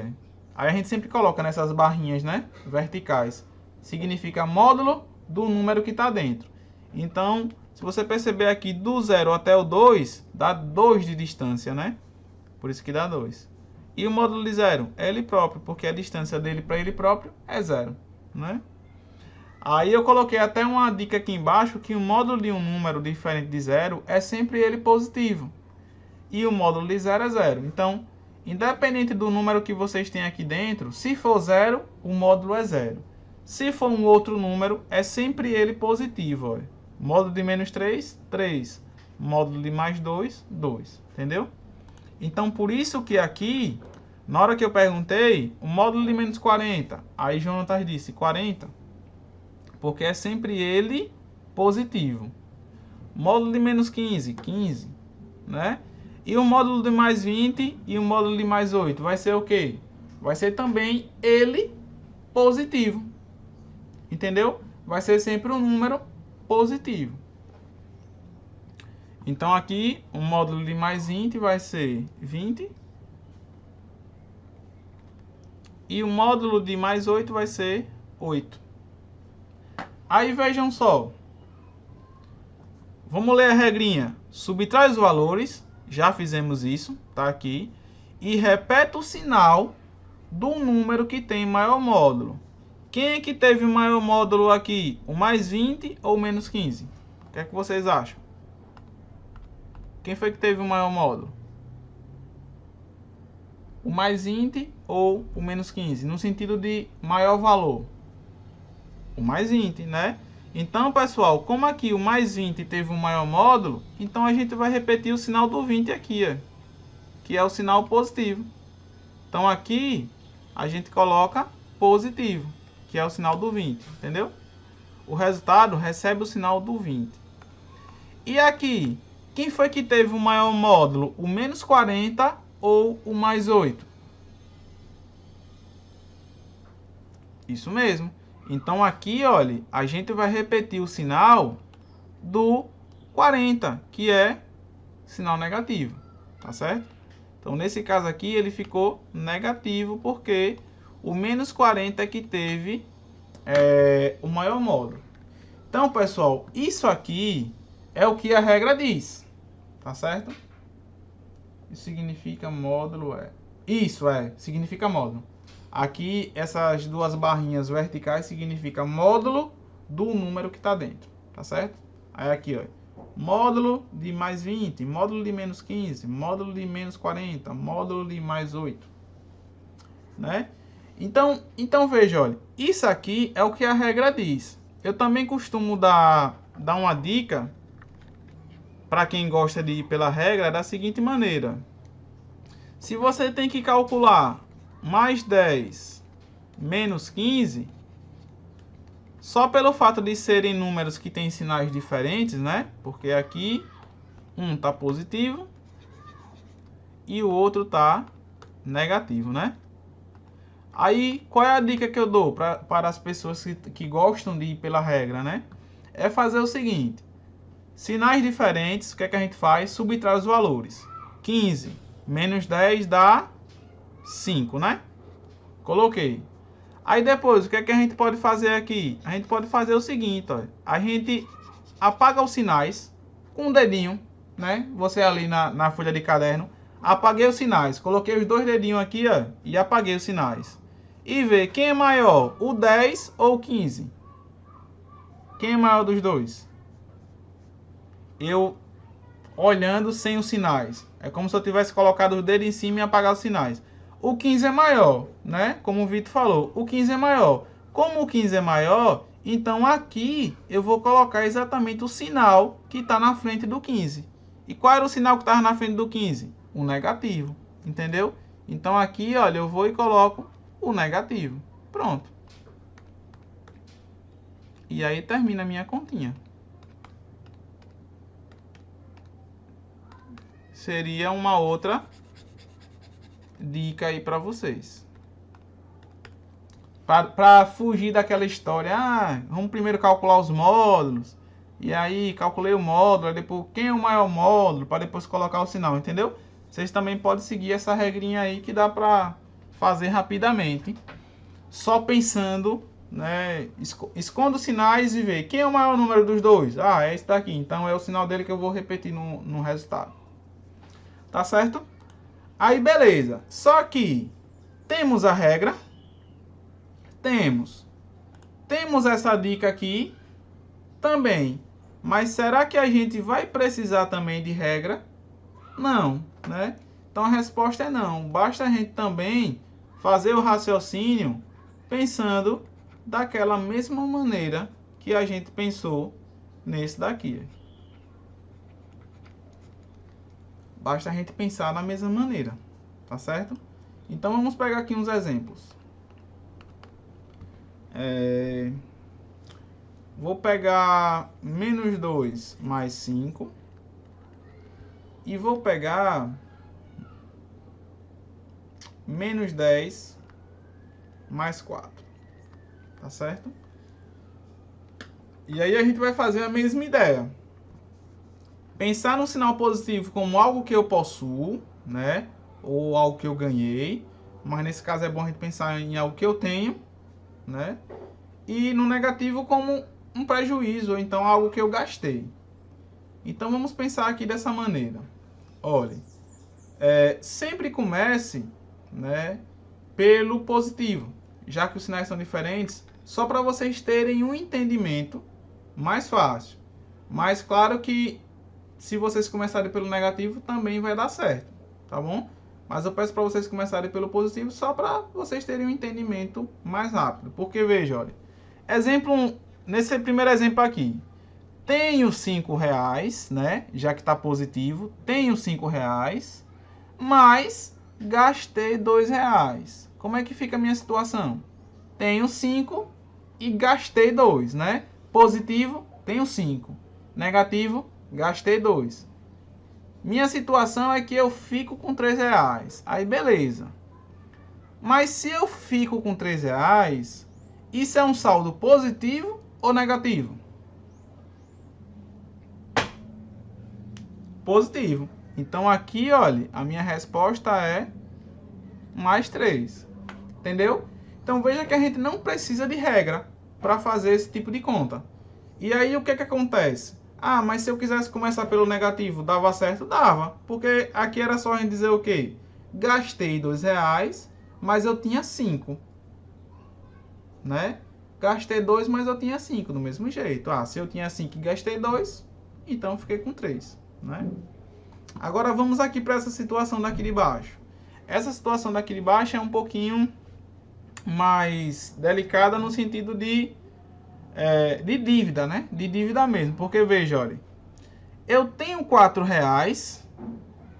Aí a gente sempre coloca nessas barrinhas, né? Verticais. Significa módulo do número que está dentro. Então, se você perceber aqui, do 0 até o 2, dá 2 de distância, né? Por isso que dá 2. E o módulo de 0? É ele próprio, porque a distância dele para ele próprio é 0, né? Aí eu coloquei até uma dica aqui embaixo, que o módulo de um número diferente de 0 é sempre ele positivo. E o módulo de 0 é 0. Então, independente do número que vocês têm aqui dentro, se for 0, o módulo é 0. Se for um outro número, é sempre ele positivo. Olha. Módulo de menos 3, 3. Módulo de mais 2, 2. Entendeu? Então, por isso que aqui, na hora que eu perguntei, o módulo de menos 40, aí Jonatas disse 40, porque é sempre ele positivo. Módulo de menos 15, 15, né? E o módulo de mais 20 e o módulo de mais 8 vai ser o quê? Vai ser também ele positivo. Entendeu? Vai ser sempre um número positivo. Então aqui o módulo de mais 20 vai ser 20. E o módulo de mais 8 vai ser 8. Aí vejam só. Vamos ler a regrinha. Subtrai os valores. Já fizemos isso. Tá aqui. E repete o sinal do número que tem maior módulo. Quem é que teve o maior módulo aqui? O mais 20 ou o menos 15? O que é que vocês acham? Quem foi que teve o maior módulo? O mais 20 ou o menos 15? No sentido de maior valor. O mais 20, né? Então, pessoal, como aqui o mais 20 teve um maior módulo, então a gente vai repetir o sinal do 20 aqui, ó, que é o sinal positivo. Então, aqui a gente coloca positivo, que é o sinal do 20, entendeu? O resultado recebe o sinal do 20. E aqui, quem foi que teve o maior módulo? O menos 40 ou o mais 8? Isso mesmo. Então aqui, olha, a gente vai repetir o sinal do 40, que é sinal negativo, tá certo? Então nesse caso aqui ele ficou negativo porque o menos 40 é que teve o maior módulo. Então, pessoal, isso aqui é o que a regra diz, tá certo? Isso significa módulo, significa módulo. Aqui, essas duas barrinhas verticais significa módulo do número que está dentro, tá certo? Aí aqui, ó, módulo de mais 20, módulo de menos 15, módulo de menos 40, módulo de mais 8, né? Então veja, olha, isso aqui é o que a regra diz. Eu também costumo dar uma dica para quem gosta de ir pela regra da seguinte maneira. Se você tem que calcular mais 10 menos 15, só pelo fato de serem números que têm sinais diferentes, né? Porque aqui um está positivo e o outro está negativo, né? Aí, qual é a dica que eu dou para as pessoas que gostam de ir pela regra, né? É fazer o seguinte. Sinais diferentes, o que é que a gente faz? Subtrai os valores. 15 menos 10 dá 5, né? Coloquei. Aí depois, o que é que a gente pode fazer aqui? A gente pode fazer o seguinte, ó. A gente apaga os sinais com o dedinho, né? Você ali na folha de caderno. Apaguei os sinais. Coloquei os dois dedinhos aqui, ó. E apaguei os sinais. E ver quem é maior, o 10 ou o 15. Quem é maior dos dois? Eu olhando sem os sinais. É como se eu tivesse colocado o dedo em cima e apagado os sinais. O 15 é maior, né? Como o Vitor falou, o 15 é maior. Como o 15 é maior, então aqui eu vou colocar exatamente o sinal que está na frente do 15. E qual era o sinal que estava na frente do 15? O negativo, entendeu? Então aqui, olha, eu vou e coloco o negativo. Pronto. E aí termina a minha continha. Seria uma outra dica aí para vocês. Para fugir daquela história, vamos primeiro calcular os módulos. E aí calculei o módulo, depois quem é o maior módulo, para depois colocar o sinal, entendeu? Vocês também podem seguir essa regrinha aí que dá para fazer rapidamente. Só pensando, né? Esconda os sinais e vê quem é o maior número dos dois. É esse daqui, então é o sinal dele que eu vou repetir no resultado. Tá certo? Aí beleza. Só que temos a regra. Temos essa dica aqui também. Mas será que a gente vai precisar também de regra? Não, né? Então a resposta é não. Basta a gente também fazer o raciocínio pensando daquela mesma maneira que a gente pensou nesse daqui. Basta a gente pensar da mesma maneira, tá certo? Então vamos pegar aqui uns exemplos. Vou pegar menos 2 mais 5. E vou pegar menos 10 mais 4. Tá certo? E aí a gente vai fazer a mesma ideia. Pensar no sinal positivo como algo que eu possuo, né? Ou algo que eu ganhei. Mas nesse caso é bom a gente pensar em algo que eu tenho, né? E no negativo como um prejuízo, ou então algo que eu gastei. Então vamos pensar aqui dessa maneira. Olha, sempre comece, né, pelo positivo, já que os sinais são diferentes, só para vocês terem um entendimento mais fácil. Mas claro que se vocês começarem pelo negativo também vai dar certo, tá bom? Mas eu peço para vocês começarem pelo positivo só para vocês terem um entendimento mais rápido. Porque veja, olha, nesse primeiro exemplo aqui, tenho R$5, né? Já que está positivo, tenho R$5, mas gastei R$2. Como é que fica a minha situação? Tenho 5 e gastei 2, né? Positivo, tenho 5. Negativo, gastei 2. Minha situação é que eu fico com R$3. Aí beleza. Mas se eu fico com R$3, isso é um saldo positivo ou negativo? Positivo. Então aqui, olha, a minha resposta é mais 3. Entendeu? Então veja que a gente não precisa de regra para fazer esse tipo de conta. E aí o que que acontece? Ah, mas se eu quisesse começar pelo negativo, dava certo? Dava. Porque aqui era só a gente dizer o quê? Gastei R$2, mas eu tinha 5. Né? Gastei 2, mas eu tinha 5 do mesmo jeito. Ah, se eu tinha 5 e gastei 2, então fiquei com 3. Né? Agora vamos aqui para essa situação daqui de baixo. Essa situação daqui de baixo é um pouquinho mais delicada no sentido de dívida, né? De dívida mesmo. Porque veja, olha, eu tenho R$4,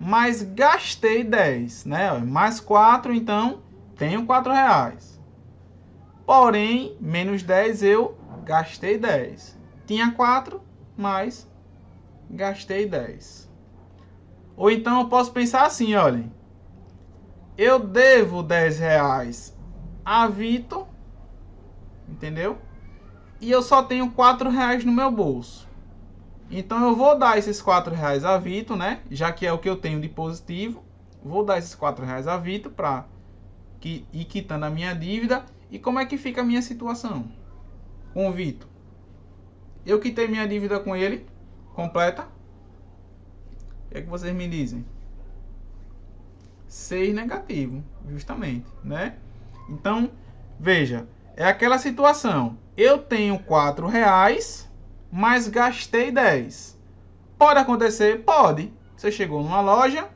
mas gastei 10, né? Mais 4, então tenho R$4. Porém, menos 10 eu gastei 10. Tinha 4, mas gastei 10. Ou então eu posso pensar assim, olha, eu devo R$10 a Vitor, entendeu? E eu só tenho R$4 no meu bolso. Então eu vou dar esses R$4 a Vitor, né? Já que é o que eu tenho de positivo. Vou dar esses R$4 a Vitor para ir quitando a minha dívida. E como é que fica a minha situação com o Vitor? Eu quitei minha dívida com ele, completa. O que é que vocês me dizem? 6 negativo, justamente, né? Então, veja, é aquela situação. Eu tenho R$4, mas gastei 10. Pode acontecer? Pode. Você chegou numa loja,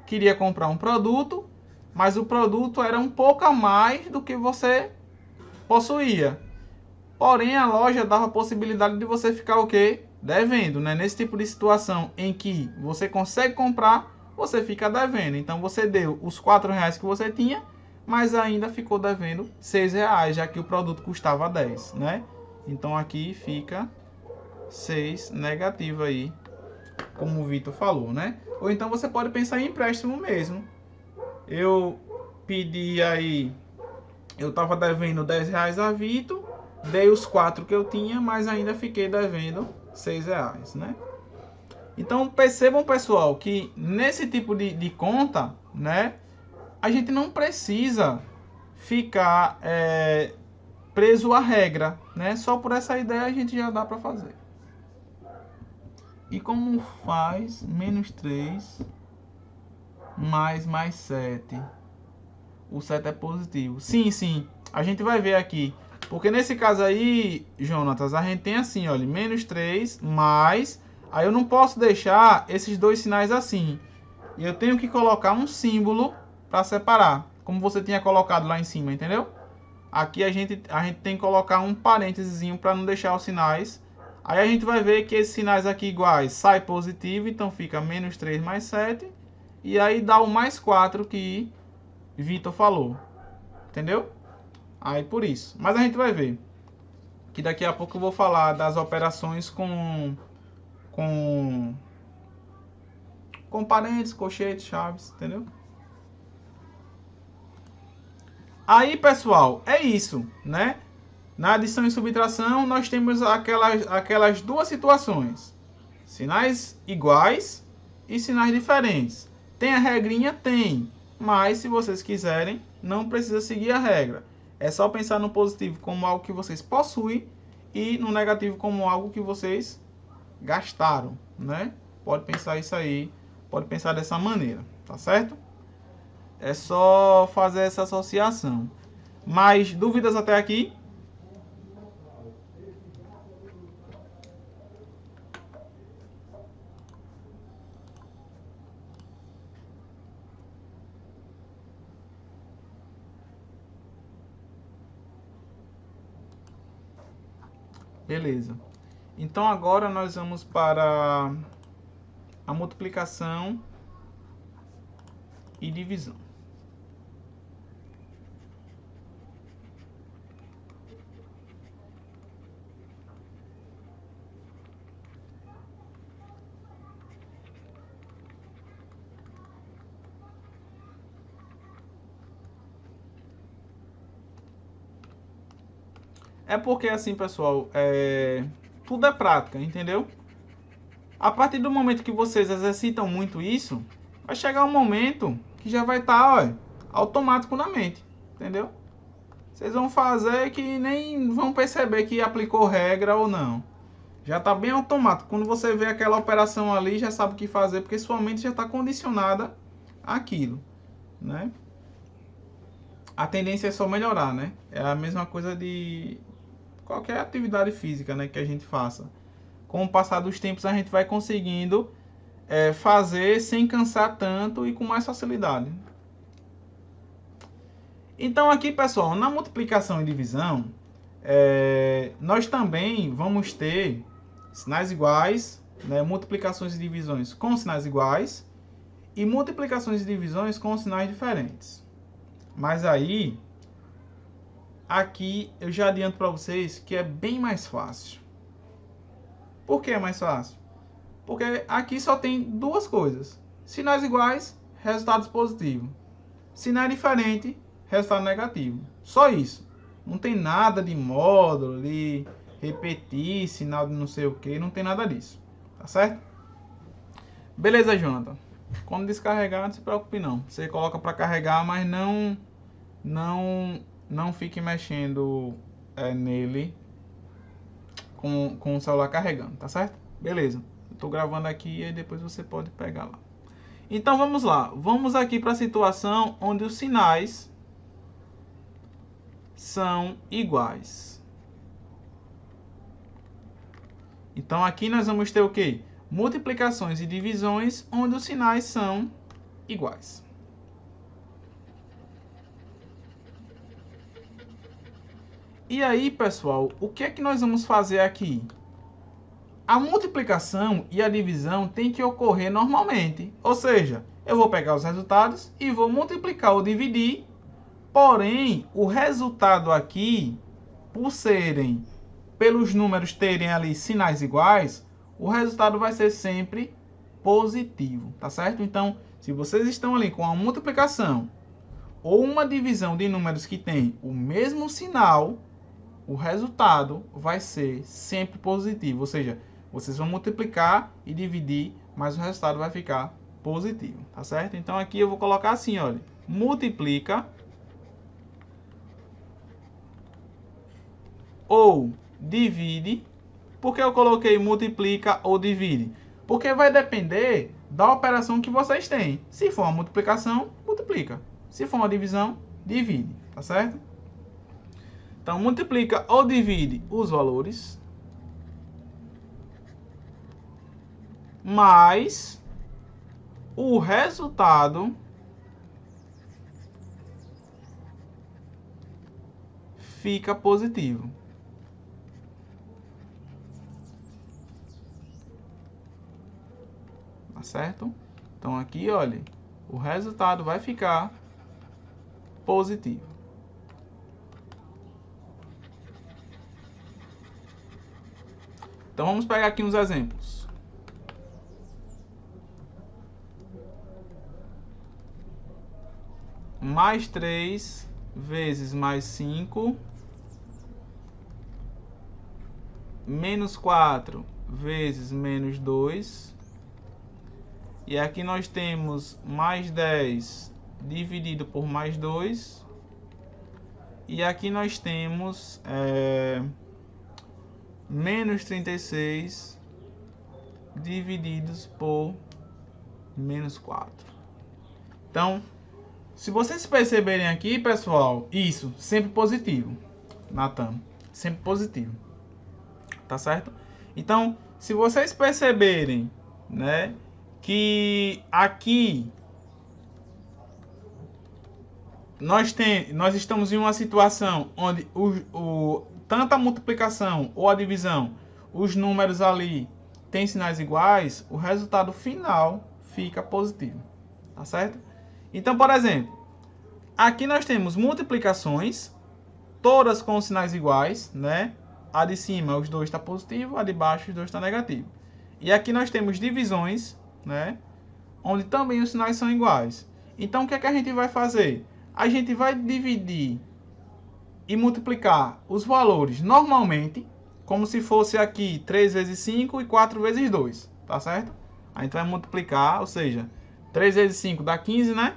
queria comprar um produto, mas o produto era um pouco a mais do que você possuía. Porém, a loja dava a possibilidade de você ficar o quê? Devendo, né? Nesse tipo de situação em que você consegue comprar, você fica devendo. Então, você deu os R$4 que você tinha, mas ainda ficou devendo R$6, já que o produto custava 10, né? Então, aqui fica 6 negativo aí, como o Vitor falou, né? Ou então você pode pensar em empréstimo mesmo. Eu pedi aí, eu estava devendo R$10 a Vitor, dei os 4 que eu tinha, mas ainda fiquei devendo R$6, né? Então percebam, pessoal, que nesse tipo de conta, né, a gente não precisa ficar preso à regra, né? Só por essa ideia a gente já dá para fazer. E como faz menos 3 mais 7? O 7 é positivo. Sim, sim. A gente vai ver aqui. Porque nesse caso aí, Jonatas, a gente tem assim, olha, menos 3 mais... Aí eu não posso deixar esses dois sinais assim. E eu tenho que colocar um símbolo para separar. Como você tinha colocado lá em cima, entendeu? Aqui a gente tem que colocar um parênteses para não deixar os sinais. Aí a gente vai ver que esses sinais aqui iguais sai positivo, então fica menos 3 mais 7. E aí dá o mais 4 que Vitor falou. Entendeu? Aí por isso. Mas a gente vai ver. Que daqui a pouco eu vou falar das operações com parênteses, colchetes, chaves, entendeu? Aí, pessoal, é isso, né? Na adição e subtração, nós temos aquelas duas situações. Sinais iguais e sinais diferentes. Tem a regrinha? Tem. Mas, se vocês quiserem, não precisa seguir a regra. É só pensar no positivo como algo que vocês possuem e no negativo como algo que vocês gastaram, né? Pode pensar isso aí, pode pensar dessa maneira, tá certo? É só fazer essa associação. Mais dúvidas até aqui? Beleza. Então agora nós vamos para a multiplicação e divisão. É porque assim, pessoal, tudo é prática, entendeu? A partir do momento que vocês exercitam muito isso, vai chegar um momento que já vai estar, automático na mente, entendeu? Vocês vão fazer que nem vão perceber que aplicou regra ou não. Já está bem automático. Quando você vê aquela operação ali, já sabe o que fazer, porque sua mente já está condicionada àquilo, né? A tendência é só melhorar, né? É a mesma coisa de qualquer atividade física, né, que a gente faça. Com o passar dos tempos, a gente vai conseguindo fazer sem cansar tanto e com mais facilidade. Então aqui, pessoal, na multiplicação e divisão, nós também vamos ter sinais iguais, né, multiplicações e divisões com sinais iguais e multiplicações e divisões com sinais diferentes. Mas aí, aqui eu já adianto para vocês que é bem mais fácil. Por que é mais fácil? Porque aqui só tem duas coisas. Sinais iguais, resultados positivos. Sinal diferente, resultado negativo. Só isso. Não tem nada de módulo, de repetir, sinal de não sei o que. Não tem nada disso. Tá certo? Beleza, Jonathan. Quando descarregar, não se preocupe não. Você coloca para carregar, mas não fique mexendo nele com o celular carregando, tá certo? Beleza. Eu tô gravando aqui e depois você pode pegar lá. Então vamos lá. Vamos aqui para a situação onde os sinais são iguais. Então aqui nós vamos ter o quê? Multiplicações e divisões onde os sinais são iguais. E aí, pessoal, o que é que nós vamos fazer aqui? A multiplicação e a divisão tem que ocorrer normalmente. Ou seja, eu vou pegar os resultados e vou multiplicar ou dividir. Porém, o resultado aqui, pelos números terem ali sinais iguais, o resultado vai ser sempre positivo, tá certo? Então, se vocês estão ali com uma multiplicação ou uma divisão de números que tem o mesmo sinal, o resultado vai ser sempre positivo. Ou seja, vocês vão multiplicar e dividir, mas o resultado vai ficar positivo, tá certo? Então aqui eu vou colocar assim, olha, multiplica ou divide. Por que eu coloquei multiplica ou divide? Porque vai depender da operação que vocês têm. Se for uma multiplicação, multiplica. Se for uma divisão, divide, tá certo? Então, multiplica ou divide os valores, mas o resultado fica positivo. Tá certo? Então, aqui, olha, o resultado vai ficar positivo. Então, vamos pegar aqui uns exemplos. Mais 3 vezes mais 5, menos 4 vezes menos 2. E aqui nós temos mais 10 dividido por mais 2. E aqui nós temos menos 36 divididos por menos 4. Então, se vocês perceberem aqui, pessoal, isso, sempre positivo. Natan, sempre positivo. Tá certo? Então, se vocês perceberem, né, que aqui nós estamos em uma situação onde tanto a multiplicação ou a divisão, os números ali têm sinais iguais, o resultado final fica positivo. Tá certo? Então, por exemplo, aqui nós temos multiplicações, todas com sinais iguais, né? A de cima, os dois está positivo, a de baixo, os dois está negativo. E aqui nós temos divisões, né? Onde também os sinais são iguais. Então, o que é que a gente vai fazer? A gente vai dividir e multiplicar os valores normalmente, como se fosse aqui 3 vezes 5 e 4 vezes 2, tá certo? A gente vai multiplicar, ou seja, 3 vezes 5 dá 15, né?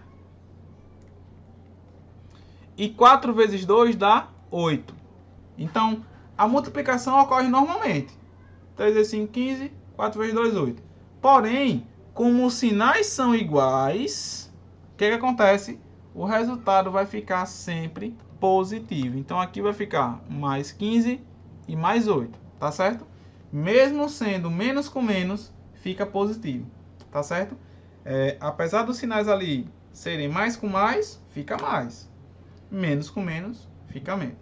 E 4 vezes 2 dá 8. Então, a multiplicação ocorre normalmente. 3 vezes 5, 15. 4 vezes 2, 8. Porém, como os sinais são iguais, o que acontece? O resultado vai ficar sempre positivo. Então, aqui vai ficar mais 15 e mais 8. Tá certo? Mesmo sendo menos com menos, fica positivo. Tá certo? Apesar dos sinais ali serem mais com mais, fica mais. Menos com menos, fica menos.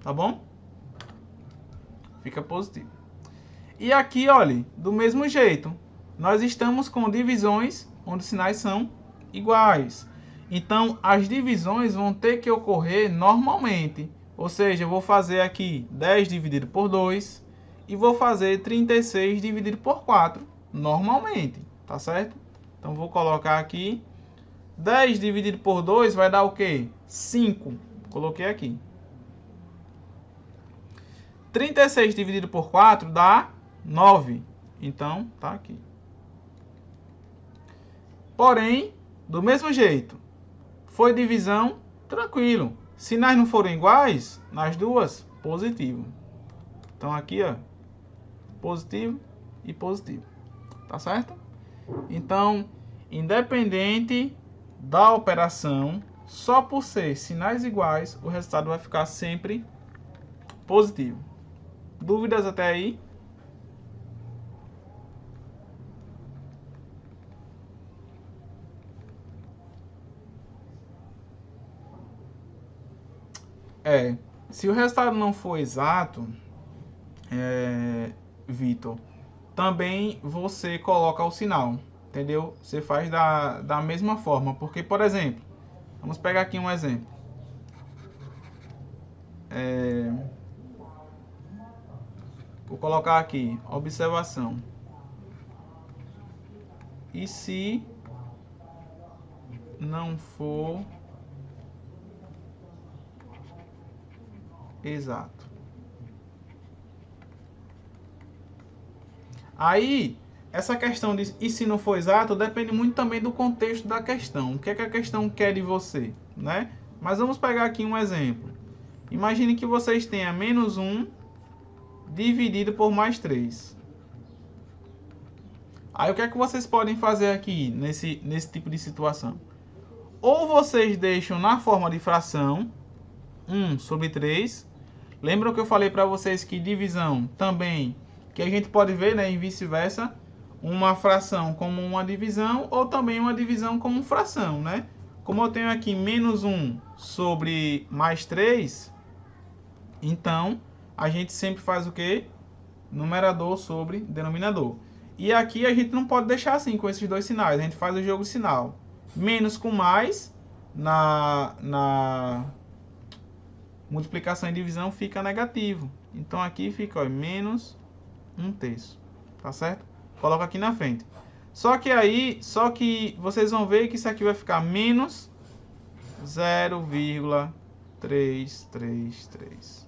Tá bom? Fica positivo. E aqui, olha, do mesmo jeito, nós estamos com divisões onde os sinais são iguais. Então, as divisões vão ter que ocorrer normalmente. Ou seja, eu vou fazer aqui 10 dividido por 2 e vou fazer 36 dividido por 4 normalmente. Tá certo? Então, vou colocar aqui 10 dividido por 2 vai dar o quê? 5. Coloquei aqui. 36 dividido por 4 dá 9. Então, tá aqui. Porém, do mesmo jeito, foi divisão, tranquilo. Sinais não foram iguais, nas duas, positivo. Então, aqui, ó, positivo e positivo. Tá certo? Então, independente da operação, só por ser sinais iguais, o resultado vai ficar sempre positivo. Dúvidas até aí? Se o resultado não for exato, Vitor, também você coloca o sinal, entendeu? Você faz da mesma forma, porque, por exemplo, vamos pegar aqui um exemplo. Vou colocar aqui, observação. E se não for exato? Aí, essa questão de e se não for exato depende muito também do contexto da questão. O que é que a questão quer de você, né? Mas vamos pegar aqui um exemplo. Imagine que vocês tenham menos 1 dividido por mais 3. Aí o que é que vocês podem fazer aqui nesse tipo de situação? Ou vocês deixam na forma de fração 1 sobre 3. Lembram que eu falei para vocês que divisão também, que a gente pode ver, né, e vice-versa, uma fração como uma divisão ou também uma divisão como fração, né? Como eu tenho aqui menos 1 sobre mais 3, então a gente sempre faz o quê? Numerador sobre denominador. E aqui a gente não pode deixar assim com esses dois sinais, a gente faz o jogo sinal. Menos com mais na multiplicação e divisão fica negativo. Então aqui fica, ó, menos 1/3. Tá certo? Coloca aqui na frente. Só que vocês vão ver que isso aqui vai ficar menos 0,333.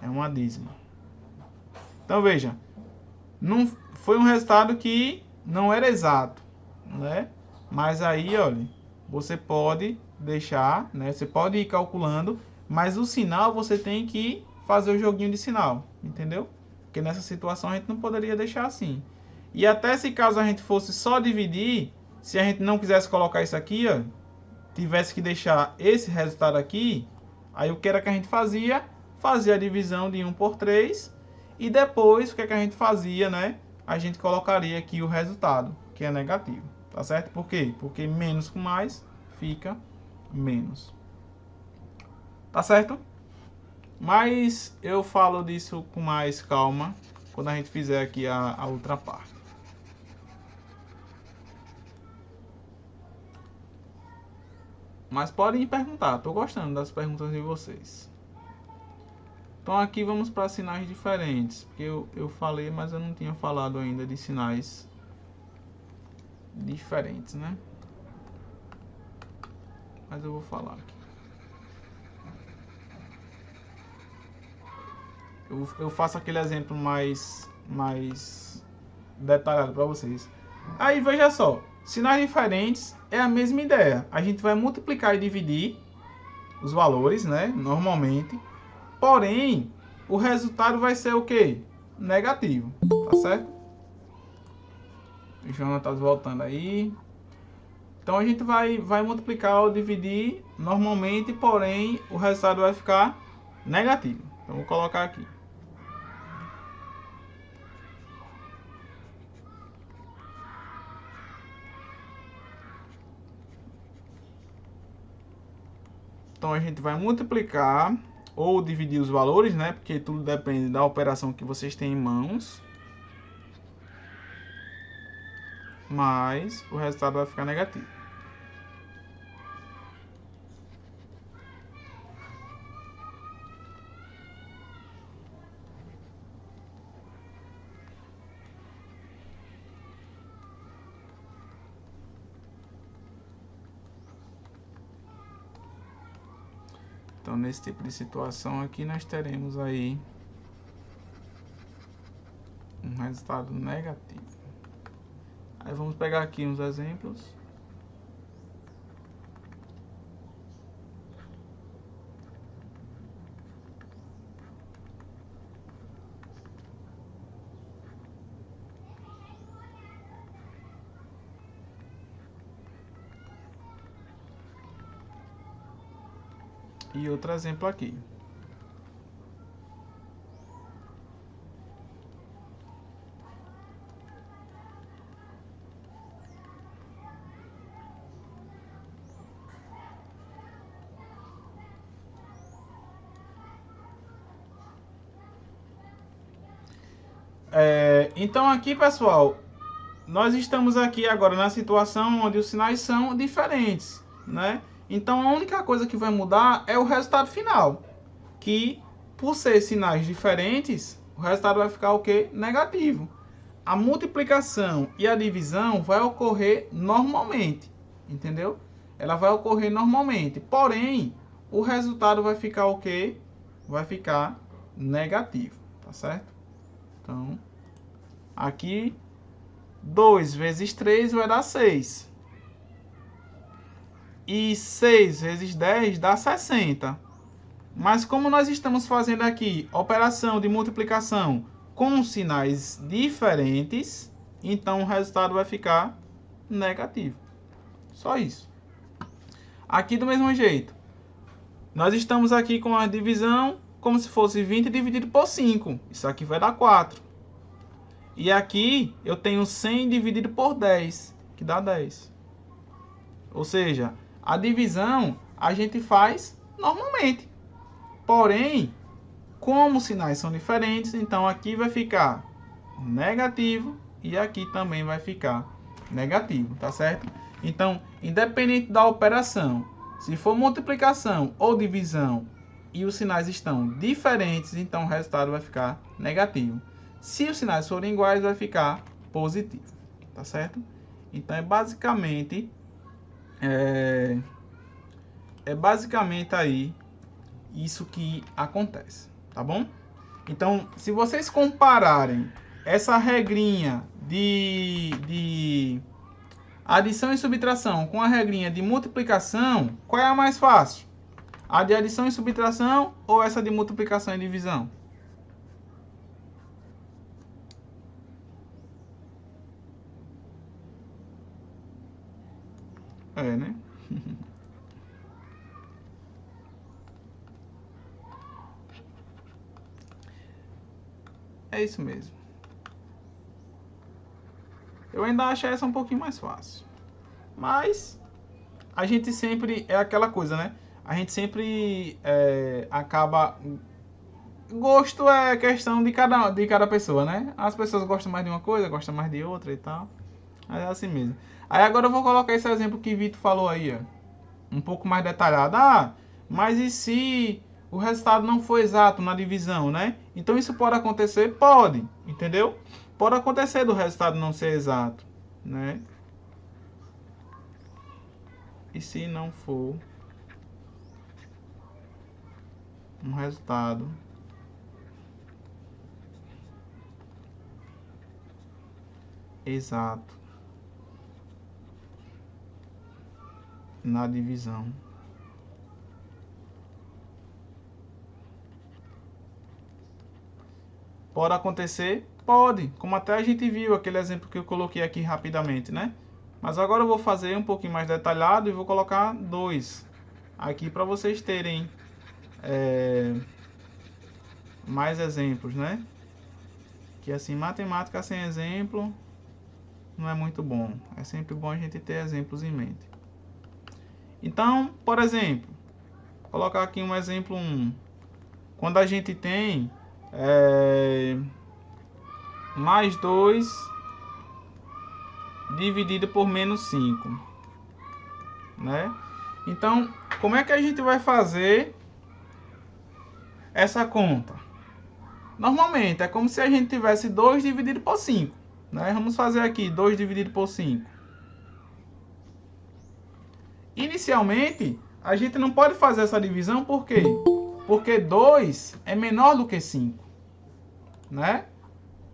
É uma dízima. Então veja, não foi um resultado que não era exato, né? Mas aí, olha, você pode deixar, né? Você pode ir calculando, mas o sinal você tem que fazer o joguinho de sinal, entendeu? Porque nessa situação a gente não poderia deixar assim. E até se caso a gente fosse só dividir, se a gente não quisesse colocar isso aqui, ó, tivesse que deixar esse resultado aqui, aí o que era que a gente fazia? Fazia a divisão de 1 por 3 e depois o que é que a gente fazia, né? A gente colocaria aqui o resultado, que é negativo, tá certo? Por quê? Porque menos com mais fica menos. Tá certo? Mas eu falo disso com mais calma quando a gente fizer aqui a outra parte. Mas podem perguntar, estou gostando das perguntas de vocês. Então aqui vamos para sinais diferentes, porque eu falei, mas eu não tinha falado ainda de sinais diferentes, né? Mas eu vou falar aqui. Eu faço aquele exemplo mais detalhado para vocês. Aí veja só, Sinais diferentes é a mesma ideia. A gente vai multiplicar e dividir os valores, né? Normalmente. Porém, o resultado vai ser o quê? Negativo, tá certo? O Jonathan tá voltando aí. Então a gente vai multiplicar ou dividir normalmente, porém o resultado vai ficar negativo. Então vou colocar aqui. Então a gente vai multiplicar ou dividir os valores, né? Porque tudo depende da operação que vocês têm em mãos. Mas o resultado vai ficar negativo. Então nesse tipo de situação aqui nós teremos aí um resultado negativo. Aí vamos pegar aqui uns exemplos. E outro exemplo aqui. Então aqui, pessoal, nós estamos aqui agora na situação onde os sinais são diferentes, né? Então a única coisa que vai mudar é o resultado final, que por ser sinais diferentes, o resultado vai ficar o quê? Negativo. A multiplicação e a divisão vai ocorrer normalmente, entendeu? Ela vai ocorrer normalmente, porém, o resultado vai ficar o quê? Vai ficar negativo, tá certo? Então, aqui 2 vezes 3 vai dar 6. E 6 vezes 10 dá 60. Mas como nós estamos fazendo aqui operação de multiplicação com sinais diferentes, então o resultado vai ficar negativo. Só isso. Aqui do mesmo jeito. Nós estamos aqui com a divisão como se fosse 20 dividido por 5. Isso aqui vai dar 4. E aqui eu tenho 100 dividido por 10, que dá 10. Ou seja, a divisão a gente faz normalmente. Porém, como os sinais são diferentes, então aqui vai ficar negativo e aqui também vai ficar negativo, tá certo? Então, independente da operação, se for multiplicação ou divisão e os sinais estão diferentes, então o resultado vai ficar negativo. Se os sinais forem iguais, vai ficar positivo, tá certo? Então é basicamente aí isso que acontece, tá bom? Então, se vocês compararem essa regrinha de adição e subtração com a regrinha de multiplicação, qual é a mais fácil? A de adição e subtração ou essa de multiplicação e divisão? É, né? É isso mesmo. Eu ainda acho essa um pouquinho mais fácil. Mas a gente sempre é aquela coisa, né? A gente sempre acaba. Gosto é questão de cada pessoa, né? As pessoas gostam mais de uma coisa, gostam mais de outra e tal. É assim mesmo. Aí agora eu vou colocar esse exemplo que Vitor falou aí, ó. Um pouco mais detalhado. Ah, mas e se o resultado não for exato na divisão, né? Então isso pode acontecer? Pode, entendeu? Pode acontecer do resultado não ser exato, né? E se não for um resultado exato na divisão. Pode acontecer? Pode, como até a gente viu aquele exemplo que eu coloquei aqui rapidamente, né? Mas agora eu vou fazer um pouquinho mais detalhado e vou colocar 2 aqui para vocês terem mais exemplos, né? Que assim, matemática sem exemplo não é muito bom. É sempre bom a gente ter exemplos em mente. Então, por exemplo, vou colocar aqui um exemplo 1. Quando a gente tem mais 2 dividido por menos 5, né? Então, como é que a gente vai fazer essa conta? Normalmente, é como se a gente tivesse 2 dividido por 5, né? Vamos fazer aqui 2 dividido por 5. Inicialmente, a gente não pode fazer essa divisão, por quê? Porque 2 é menor do que 5, né?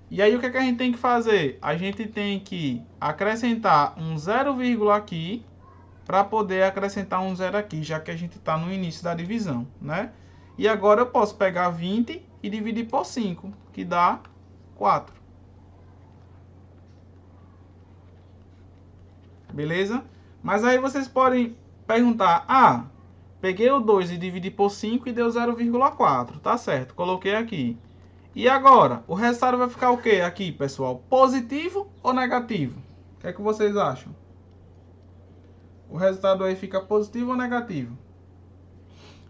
E aí o que a gente tem que fazer? A gente tem que acrescentar um 0, aqui, para poder acrescentar um 0 aqui, já que a gente está no início da divisão, né? E agora eu posso pegar 20 e dividir por 5, que dá 4. Beleza? Mas aí vocês podem perguntar, peguei o 2 e dividi por 5 e deu 0,4, tá certo, coloquei aqui. E agora, o resultado vai ficar o que aqui, pessoal? Positivo ou negativo? O que é que vocês acham? O resultado aí fica positivo ou negativo?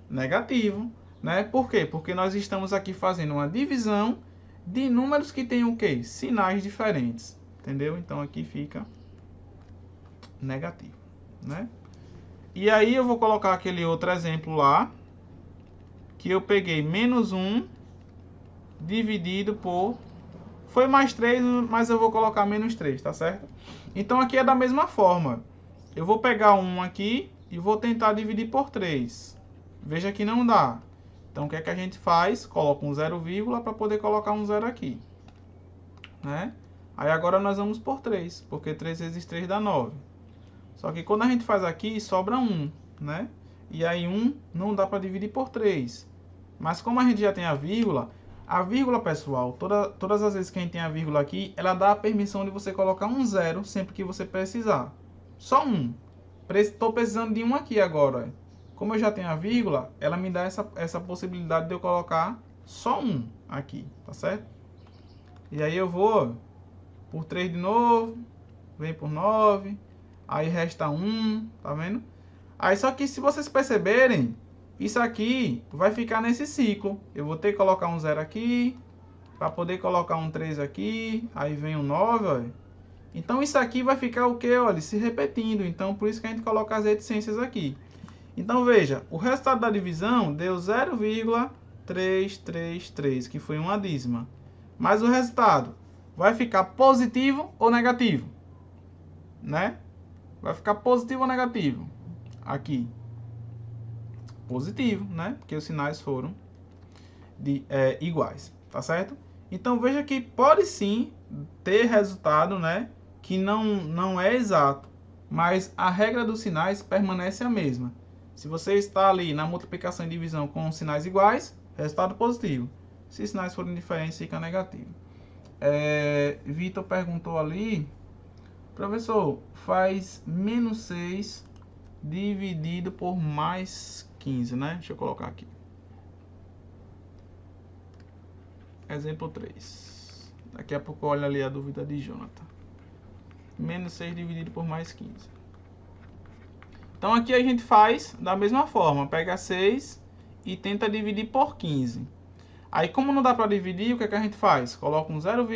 Negativo, né? Por quê? Porque nós estamos aqui fazendo uma divisão de números que têm o quê? Sinais diferentes, entendeu? Então aqui fica negativo, né? E aí eu vou colocar aquele outro exemplo lá, que eu peguei menos 1 dividido por... Foi mais 3, mas eu vou colocar menos 3, tá certo? Então aqui é da mesma forma. Eu vou pegar 1 aqui e vou tentar dividir por 3. Veja que não dá. Então o que é que a gente faz? Coloca um 0, para poder colocar um 0 aqui, né? Aí agora nós vamos por 3, porque 3 vezes 3 dá 9. Só que quando a gente faz aqui, sobra 1, né? E aí 1 não dá para dividir por 3. Mas como a gente já tem a vírgula, pessoal, todas as vezes que a gente tem a vírgula aqui, ela dá a permissão de você colocar um 0 sempre que você precisar. Só 1. Estou precisando de 1 aqui agora. Como eu já tenho a vírgula, ela me dá essa possibilidade de eu colocar só 1 aqui, tá certo? E aí eu vou por 3 de novo, vem por 9, aí resta 1, tá vendo? Aí só que se vocês perceberem, isso aqui vai ficar nesse ciclo. Eu vou ter que colocar um 0 aqui, para poder colocar um 3 aqui, aí vem um 9, olha. Então isso aqui vai ficar o que? Olha, se repetindo. Então por isso que a gente coloca as reticências aqui. Então veja, o resultado da divisão deu 0,333, que foi uma dízima. Mas o resultado vai ficar positivo ou negativo? Né? Vai ficar positivo ou negativo? Aqui. Positivo, né? Porque os sinais foram iguais, tá certo? Então veja que pode sim ter resultado, né? Que não é exato, mas a regra dos sinais permanece a mesma. Se você está ali na multiplicação e divisão com sinais iguais, resultado positivo. Se sinais forem diferentes, fica negativo. Vitor perguntou ali, professor, faz menos 6 dividido por mais 15, né? Deixa eu colocar aqui. Exemplo 3. Daqui a pouco olha ali a dúvida de Jonathan. Menos 6 dividido por mais 15. Então aqui a gente faz da mesma forma. Pega 6 e tenta dividir por 15. Aí como não dá para dividir, o que é que a gente faz? Coloca um 0,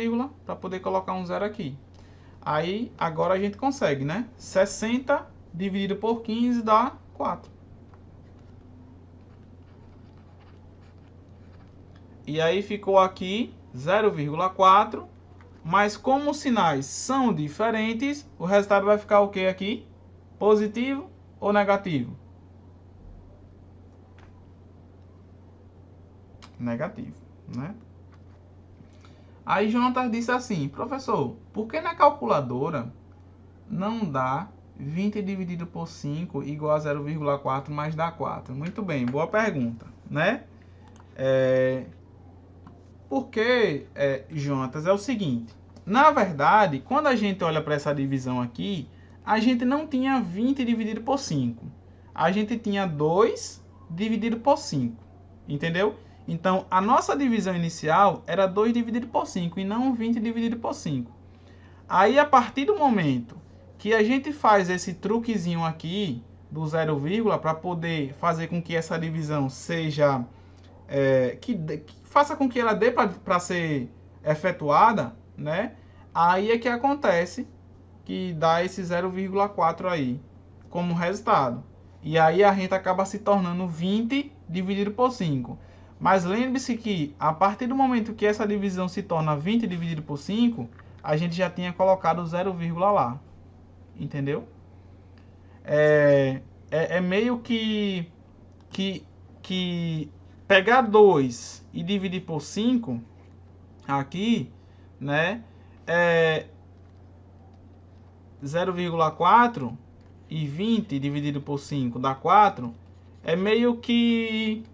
para poder colocar um 0 aqui. Aí agora a gente consegue, né? 60 dividido por 15 dá 4. E aí ficou aqui 0,4. Mas como os sinais são diferentes, o resultado vai ficar o que aqui? Positivo ou negativo? Negativo, né? Aí Jonathan disse assim, professor, por que na calculadora não dá 20 dividido por 5 igual a 0,4 mais dá 4? Muito bem, boa pergunta, né? Porque, Jonatas, é o seguinte. Na verdade, quando a gente olha para essa divisão aqui, a gente não tinha 20 dividido por 5. A gente tinha 2 dividido por 5. Entendeu? Então, a nossa divisão inicial era 2 dividido por 5 e não 20 dividido por 5. Aí, a partir do momento que a gente faz esse truquezinho aqui do 0, para poder fazer com que essa divisão seja... que faça com que ela dê para ser efetuada, né? Aí é que acontece que dá esse 0,4 aí como resultado. E aí a gente acaba se tornando 20 dividido por 5. Mas lembre-se que a partir do momento que essa divisão se torna 20 dividido por 5, a gente já tinha colocado o 0, lá. Entendeu? É meio que pegar 2 e dividir por 5 aqui, né? 0,4 e 20 dividido por 5 dá 4. É meio que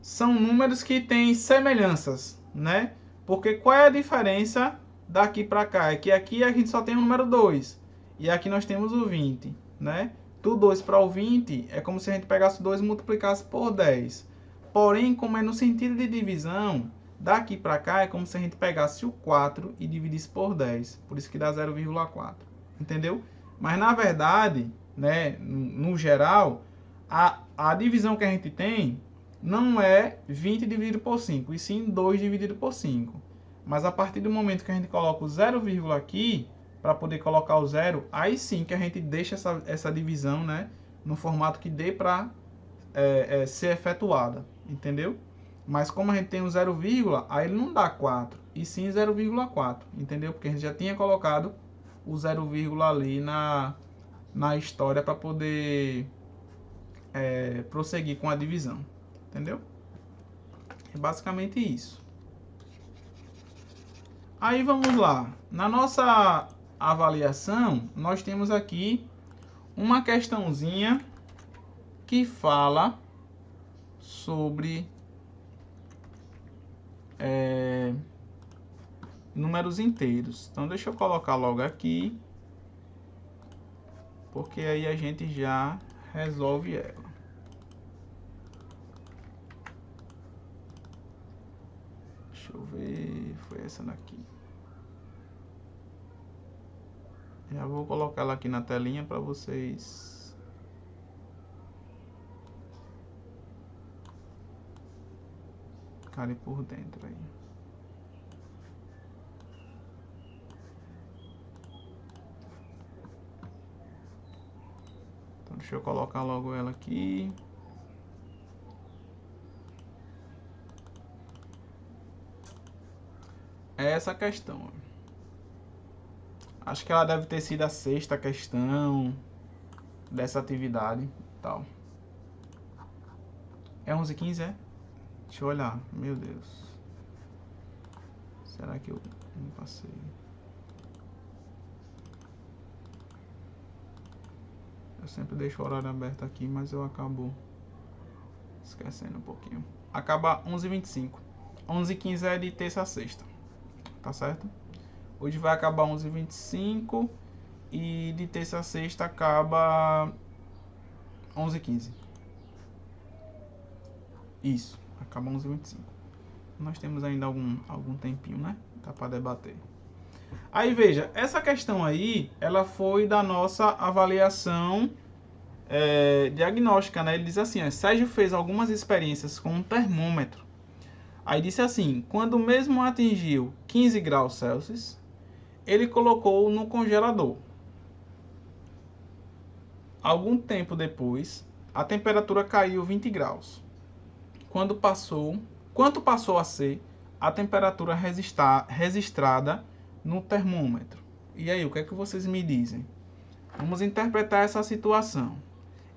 são números que têm semelhanças, né? Porque qual é a diferença daqui para cá? É que aqui a gente só tem o número 2 e aqui nós temos o 20, né? Do 2 para o 20 é como se a gente pegasse o 2 e multiplicasse por 10. Porém, como é no sentido de divisão, daqui para cá é como se a gente pegasse o 4 e dividisse por 10. Por isso que dá 0,4. Entendeu? Mas na verdade, né, no geral, a divisão que a gente tem não é 20 dividido por 5, e sim 2 dividido por 5. Mas a partir do momento que a gente coloca o 0, aqui, para poder colocar o 0, aí sim que a gente deixa essa divisão, né, no formato que dê para ser efetuada. Entendeu? Mas como a gente tem o 0, aí ele não dá 4, e sim 0,4. Entendeu? Porque a gente já tinha colocado o 0, ali na história para poder prosseguir com a divisão. Entendeu? É basicamente isso. Aí vamos lá. Na nossa avaliação, nós temos aqui uma questãozinha que fala sobre números inteiros. Então deixa eu colocar logo aqui, porque aí a gente já resolve ela. Deixa eu ver, foi essa daqui. Já vou colocar ela aqui na telinha para vocês ficarem por dentro aí. Então deixa eu colocar logo ela aqui. É essa questão. Acho que ela deve ter sido a 6ª questão dessa atividade e tal. É 11h15, é? Deixa eu olhar. Meu Deus. Será que eu não passei? Eu sempre deixo o horário aberto aqui, mas eu acabo esquecendo um pouquinho. Acaba 11h25. 11h15 é de terça a sexta. Tá certo? Hoje vai acabar 11h25 e de terça a sexta acaba 11h15. Isso, acaba 11h25. Nós temos ainda algum tempinho, né? Tá para debater. Aí veja, essa questão aí, ela foi da nossa avaliação diagnóstica, né? Ele diz assim, ó, Sérgio fez algumas experiências com um termômetro. Aí disse assim, quando mesmo atingiu 15 graus Celsius, ele colocou no congelador. Algum tempo depois, a temperatura caiu 20 graus. Quanto passou a ser a temperatura registrada no termômetro? E aí, o que é que vocês me dizem? Vamos interpretar essa situação.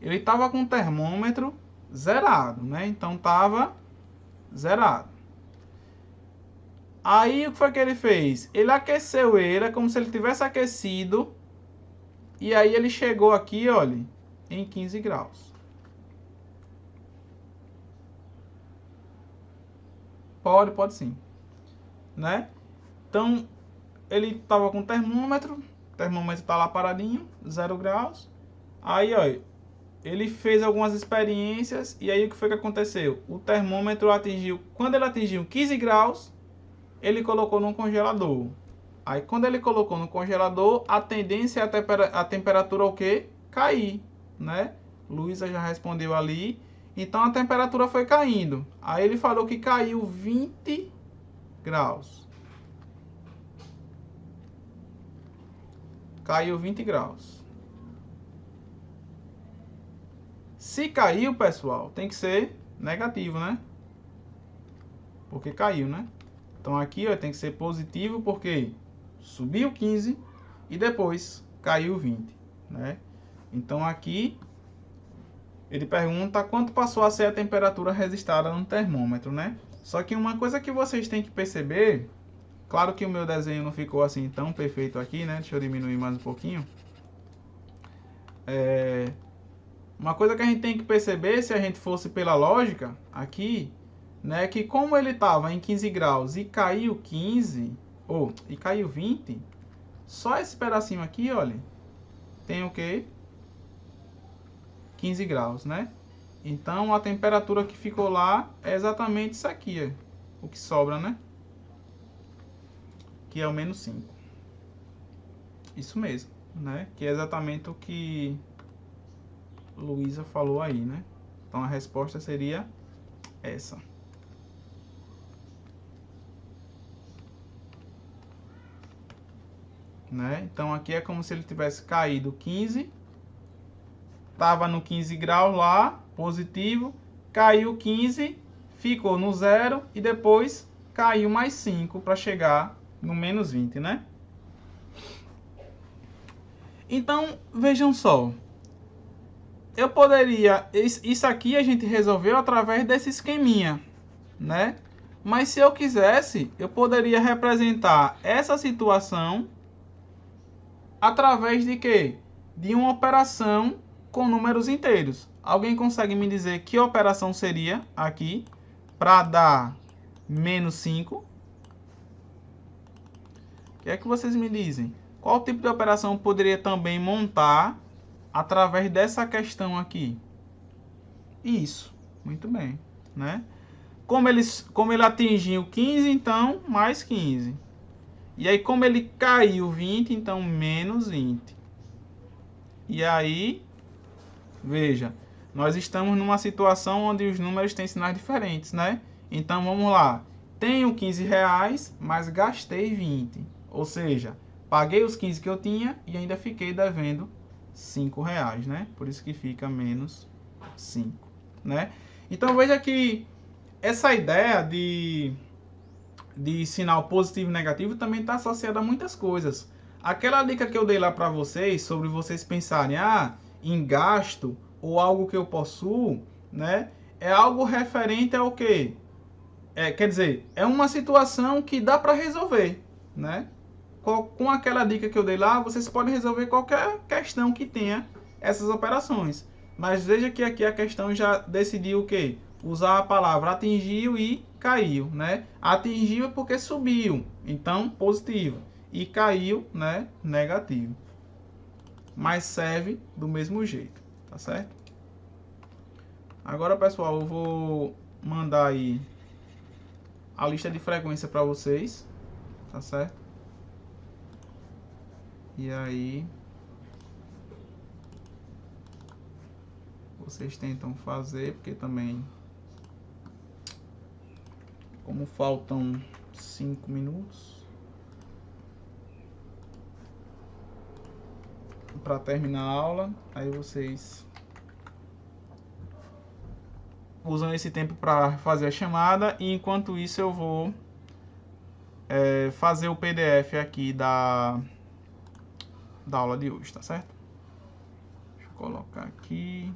Ele estava com o termômetro zerado, né? Então estava zerado. Aí o que foi que ele fez? Ele aqueceu ele, é como se ele tivesse aquecido E aí ele chegou aqui, olha, em 15 graus. Pode sim, né? Então, ele estava com o termômetro está lá paradinho, 0 graus. Aí, olha, ele fez algumas experiências e aí o que foi que aconteceu? O termômetro atingiu, quando ele atingiu 15 graus, ele colocou no congelador. Aí quando ele colocou no congelador, a tendência é a temperatura o quê? Cair, né? Luísa já respondeu ali. Então a temperatura foi caindo. Aí ele falou que caiu 20 graus. Caiu 20 graus. Se caiu, pessoal, tem que ser negativo, né? Porque caiu, né? Então aqui, ó, tem que ser positivo porque subiu 15 e depois caiu 20, né? Então aqui ele pergunta quanto passou a ser a temperatura registrada no termômetro, né? Só que uma coisa que vocês têm que perceber, claro que o meu desenho não ficou assim tão perfeito aqui, né? Deixa eu diminuir mais um pouquinho. Uma coisa que a gente tem que perceber, se a gente fosse pela lógica aqui, né, que como ele estava em 15 graus e caiu 15, e caiu 20, só esse pedacinho aqui, olha, tem o que? 15 graus, né? Então a temperatura que ficou lá é exatamente isso aqui, ó, o que sobra, né? Que é o menos 5. Isso mesmo, né? Que é exatamente o que Luísa falou aí, né? Então a resposta seria essa. Né? Então aqui é como se ele tivesse caído 15, estava no 15 graus lá, positivo, caiu 15, ficou no 0 e depois caiu mais 5 para chegar no menos 20, né? Então, vejam só, eu poderia, isso aqui a gente resolveu através desse esqueminha, né? Mas se eu quisesse, eu poderia representar essa situação através de quê? De uma operação com números inteiros. Alguém consegue me dizer que operação seria aqui para dar menos 5? O que é que vocês me dizem? Qual tipo de operação eu poderia também montar através dessa questão aqui? Isso, muito bem, né? Como ele atingiu 15, então mais 15. E aí como ele caiu 20, então menos 20. E aí, veja, nós estamos numa situação onde os números têm sinais diferentes, né? Então vamos lá. Tenho 15 reais, mas gastei 20. Ou seja, paguei os 15 que eu tinha e ainda fiquei devendo 5 reais, né? Por isso que fica menos 5, né? Então veja que essa ideia de sinal positivo e negativo também está associada a muitas coisas. Aquela dica que eu dei lá para vocês, sobre vocês pensarem em gasto ou algo que eu possuo, né? É algo referente ao quê? Quer dizer, é uma situação que dá para resolver, né? Com aquela dica que eu dei lá, vocês podem resolver qualquer questão que tenha essas operações. Mas veja que aqui a questão já decidiu o quê? Usar a palavra atingiu e caiu, né? Atingiu porque subiu, então positivo. E caiu, né? Negativo. Mas serve do mesmo jeito, tá certo? Agora, pessoal, eu vou mandar aí a lista de frequência para vocês, tá certo? E aí vocês tentam fazer, porque também, como faltam 5 minutos para terminar a aula, aí vocês usam esse tempo para fazer a chamada e enquanto isso eu vou fazer o PDF aqui da aula de hoje, tá certo? Deixa eu colocar aqui.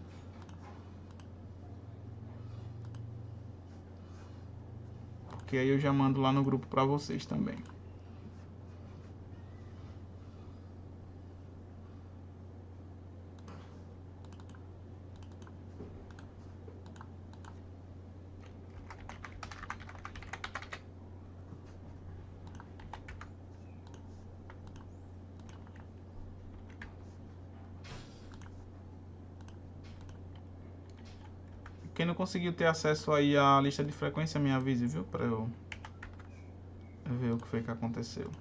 Porque aí eu já mando lá no grupo para vocês também. Quem não conseguiu ter acesso aí à lista de frequência, me avise, viu? Pra eu ver o que foi que aconteceu.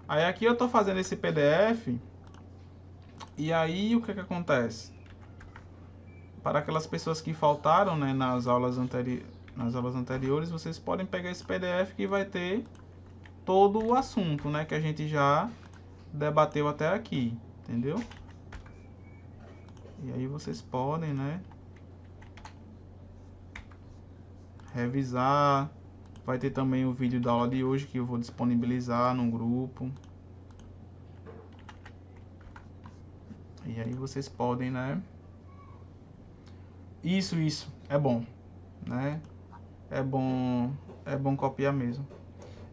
Aí aqui eu tô fazendo esse PDF. E aí o que acontece? Para aquelas pessoas que faltaram, né, nas aulas anteriores, vocês podem pegar esse PDF que vai ter todo o assunto, né, que a gente já debateu até aqui, entendeu? E aí vocês podem, né, revisar. Vai ter também o vídeo da aula de hoje que eu vou disponibilizar no grupo. E aí vocês podem, né? Isso, é bom, né? É bom copiar mesmo.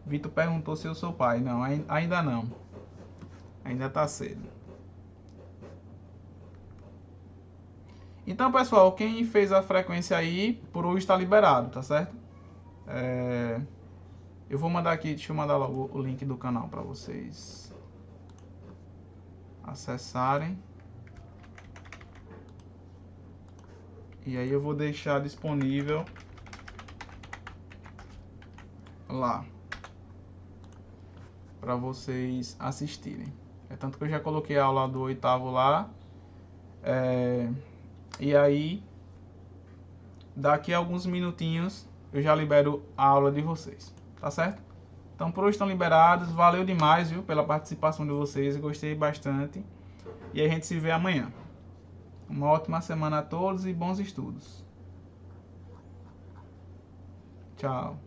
Vitor perguntou se eu sou pai. Não, ainda não. Ainda tá cedo. Então, pessoal, quem fez a frequência aí, por hoje está liberado, tá certo? Eu vou mandar aqui, deixa eu mandar logo o link do canal para vocês acessarem. E aí eu vou deixar disponível lá para vocês assistirem. É tanto que eu já coloquei a aula do 8º lá. E aí, daqui a alguns minutinhos, eu já libero a aula de vocês, tá certo? Então por hoje estão liberados. Valeu demais, viu, pela participação de vocês. Eu gostei bastante. E a gente se vê amanhã. Uma ótima semana a todos e bons estudos. Tchau.